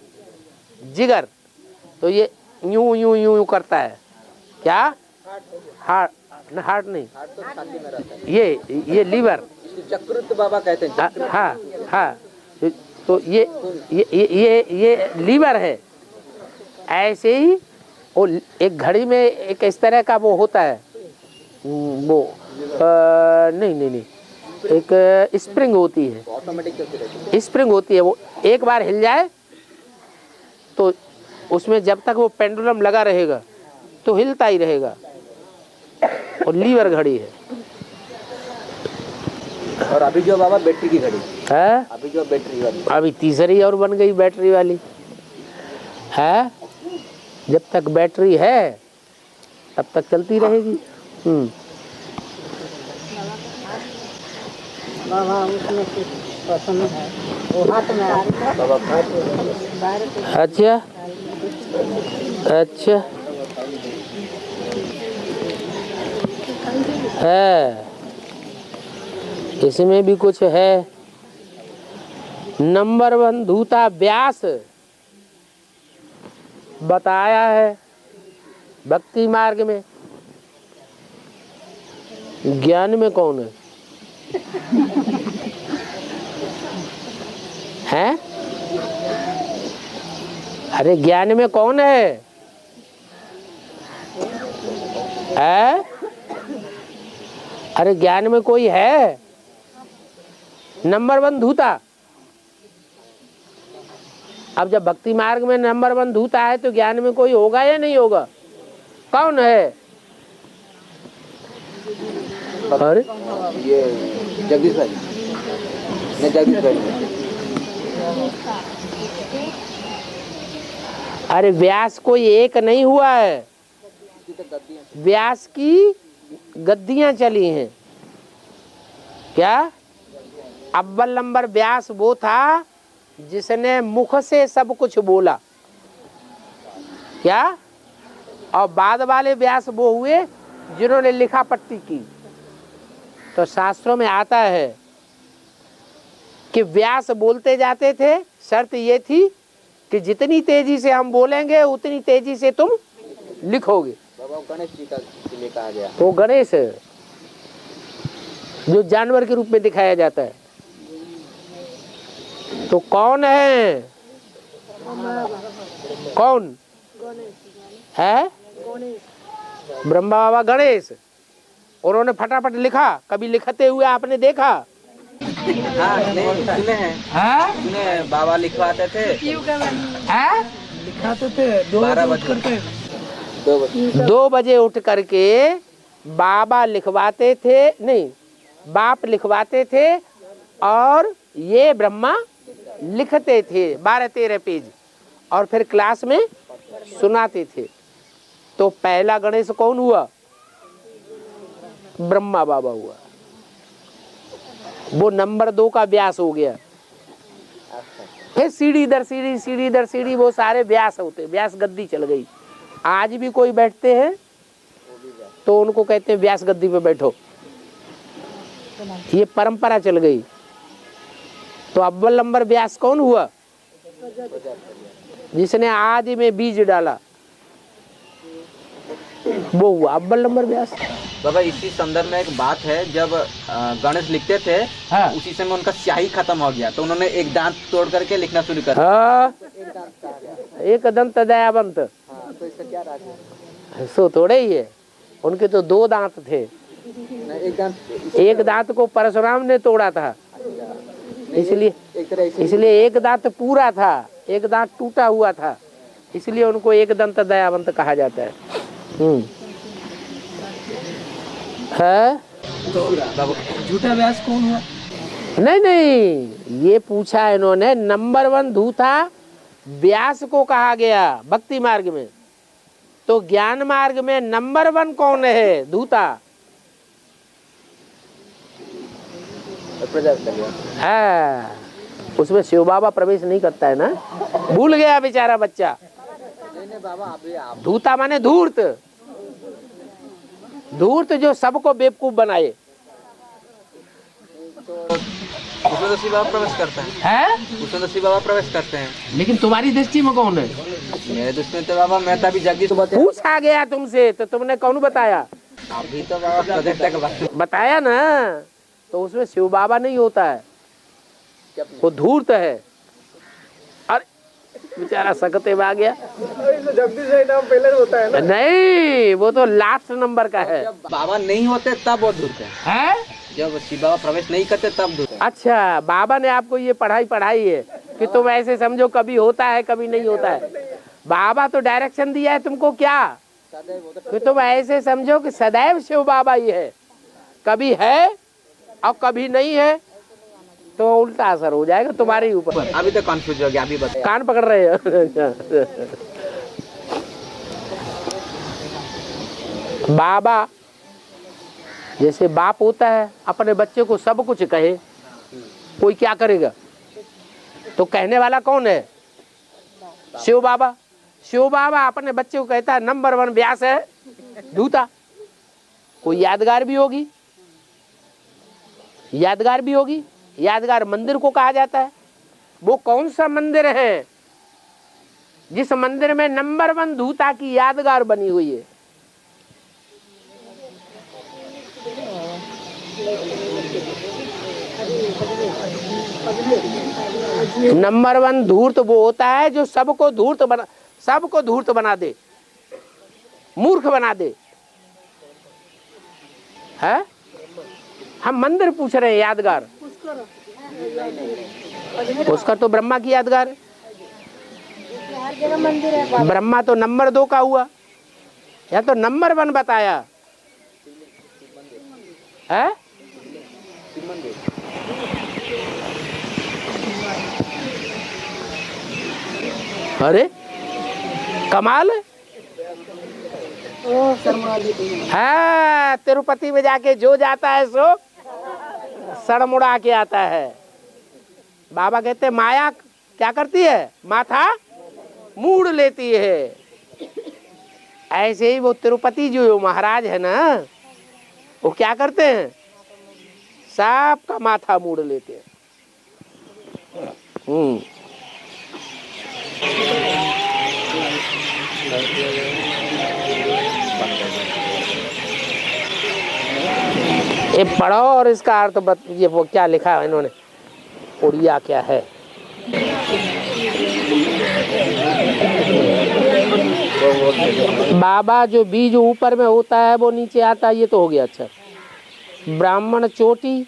जिगर तो ये यूं यूं यूं करता है। क्या? हार्ट नहीं, ये लीवर जकृत बाबा कहते हैं। हाँ हाँ, तो ये लीवर है। ऐसे ही वो एक घड़ी में एक इस तरह का वो होता है, वो नहीं नहीं नहीं एक स्प्रिंग होती है, ऑटोमेटिक स्प्रिंग होती है। वो एक बार हिल जाए तो उसमें जब तक वो पेंडुलम लगा रहेगा तो हिलता ही रहेगा, और लीवर घड़ी है। और अभी जो बाबा बैटरी की घड़ी है, अभी जो बैटरी वाली, अभी तीसरी और बन गई बैटरी वाली है। जब तक बैटरी है तब तक चलती रहेगी। अच्छा अच्छा है, इसमें भी कुछ है। नंबर 1 धूता व्यास बताया है भक्ति मार्ग में। ज्ञान में कौन है? हैं? अरे ज्ञान में कौन है? अरे ज्ञान में कोई है? नंबर 1 धूता। अब जब भक्ति मार्ग में नंबर 1 धूता है तो ज्ञान में कोई होगा या नहीं होगा? कौन है? अरे ये जगदीश भाई, जगदीश भाई। अरे व्यास कोई एक नहीं हुआ है, व्यास की गद्दियां चली हैं। क्या? अव्वल नंबर व्यास वो था जिसने मुख से सब कुछ बोला। क्या? और बाद वाले व्यास वो हुए जिन्होंने लिखा पट्टी की। तो शास्त्रों में आता है कि व्यास बोलते जाते थे, शर्त ये थी कि जितनी तेजी से हम बोलेंगे उतनी तेजी से तुम लिखोगे। गणेश जी का लिए कहा गया। तो गणेश है जो जानवर के रूप में दिखाया जाता है। तो कौन है? कौन है? ब्रह्मा बाबा गणेश। उन्होंने फटाफट लिखा। कभी लिखते हुए आपने देखा? हाँ, सुने हैं। सुने बाबा लिखवाते थे, लिखाते थे 12 बजे करके। 2 बजे उठ करके बाबा लिखवाते थे, नहीं बाप लिखवाते थे और ये ब्रह्मा लिखते थे 12-13 पेज और फिर क्लास में सुनाते थे। तो पहला गणेश कौन हुआ? ब्रह्मा बाबा हुआ। वो नंबर 2 का व्यास हो गया। फिर सीढ़ी दर सीढ़ी, सीढ़ी दर सीढ़ी वो सारे व्यास होते, व्यास गद्दी चल गई। आज भी कोई बैठते हैं तो उनको कहते हैं व्यास गद्दी पे बैठो, ये परंपरा चल गई। तो अव्वल नंबर व्यास कौन हुआ? जिसने आदि में बीज डाला, वो हुआ अव्वल नंबर व्यास। बाबा इसी संदर्भ में एक बात है, जब गणेश लिखते थे हाँ। उसी समय उनका स्याही खत्म हो गया तो उन्होंने एक दांत तोड़ करके लिखना शुरू कर दिया। हाँ। एक दंत दयावंत। हाँ, तो इसका क्या राज है? सो थोड़े ही है, उनके तो 2 दांत थे। एक दांत को परशुराम ने तोड़ा था, इसलिए एक दांत पूरा था, एक दांत टूटा हुआ था, इसलिए उनको एक दंत दयावंत कहा जाता है। है तो झूठा व्यास कौन हुआ? नहीं, ये पूछा इन्होंने। नंबर 1 धूता व्यास को कहा गया भक्ति मार्ग में, तो ज्ञान मार्ग में नंबर 1 कौन है? धूता है। उसमें शिव बाबा प्रवेश नहीं करता है ना, भूल गया बेचारा बच्चा। धूता माने धूर्त, धूर्त जो सबको बेवकूफ बनाए। उसमें तो शिव बाबा प्रवेश करता है? उसमें तो शिव बाबा प्रवेश करते हैं। लेकिन तुम्हारी दृष्टि में कौन है? मेरे दृष्टि में तो बाबा मैं तभी जगी तो पूछा गया तुमसे तो तुमने कौन बताया? अभी तो बाबा प्रोजेक्ट का बताया ना, तो उसमें शिव बाबा नहीं होता है, वो धूर्त है। अरे बेचारा सकते में आ गया। जगदीश नाम पहले होता है ना? नहीं, वो तो लास्ट नंबर का है। जब बाबा नहीं होते तब वो धूर्त है, जब शिव बाबा प्रवेश नहीं करते तब धूर्त है। अच्छा, बाबा ने आपको ये पढ़ाई है कि तुम ऐसे समझो कभी होता है कभी नहीं होता है। बाबा तो डायरेक्शन दिया है तुमको क्या, कि तुम ऐसे समझो कि सदैव शिव बाबा ही है, कभी है और कभी नहीं है, तो उल्टा असर हो जाएगा तुम्हारे ही ऊपर। अभी तो कंफ्यूज हो गया, अभी बताइए। कान पकड़ रहे हो। बाबा जैसे बाप होता है, अपने बच्चे को सब कुछ कहे, कोई क्या करेगा? तो कहने वाला कौन है? शिव बाबा। शिव बाबा अपने बच्चे को कहता है नंबर 1 व्यास है धूता। कोई यादगार भी होगी, यादगार भी होगी। यादगार मंदिर को कहा जाता है। वो कौन सा मंदिर है जिस मंदिर में नंबर 1 धूता की यादगार बनी हुई है? नंबर 1 धूर्त वो होता है जो सबको धूर्त बना दे, मूर्ख बना दे। है? हम मंदिर पूछ रहे हैं यादगार, उसका तो ब्रह्मा की यादगार है। ब्रह्मा तो नंबर 2 का हुआ, या तो नंबर 1 बताया है। अरे कमाल है। हाँ, तिरुपति में जाके जो जाता है सो सड़मुड़ा के आता है। बाबा कहते हैं माया क्या करती है? माथा मूड़ लेती है। ऐसे ही वो तिरुपति जो महाराज है ना, वो क्या करते हैं? सबका माथा मूड़ लेते हैं। ये पढ़ो और इसका अर्थ ये वो क्या लिखा है इन्होंने, उड़िया क्या है। बाबा जो बीज ऊपर में होता है वो नीचे आता है, ये तो हो गया। अच्छा, ब्राह्मण चोटी,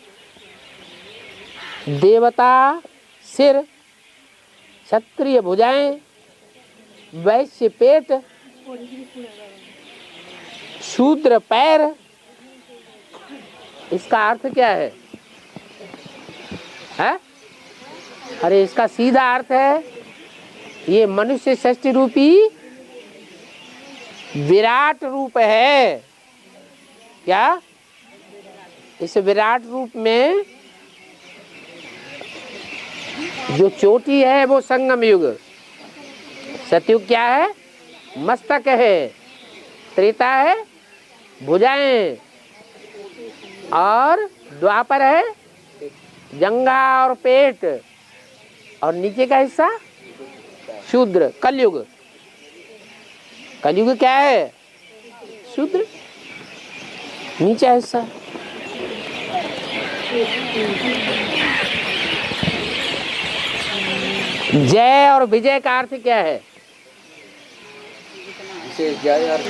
देवता सिर, क्षत्रिय भुजाएं, वैश्य पेट, शूद्र पैर, इसका अर्थ क्या है? अरे इसका सीधा अर्थ है ये मनुष्य षष्ठी रूपी विराट रूप है। क्या? इस विराट रूप में जो चोटी है वो संगम युग, सतयुग क्या है? मस्तक है, त्रेता है भुजाएं, और द्वापर है जंघा और पेट, और नीचे का हिस्सा शूद्र। कलयुग, कलयुग क्या है? शूद्र, नीचे हिस्सा। जय और विजय का अर्थ क्या है? जय और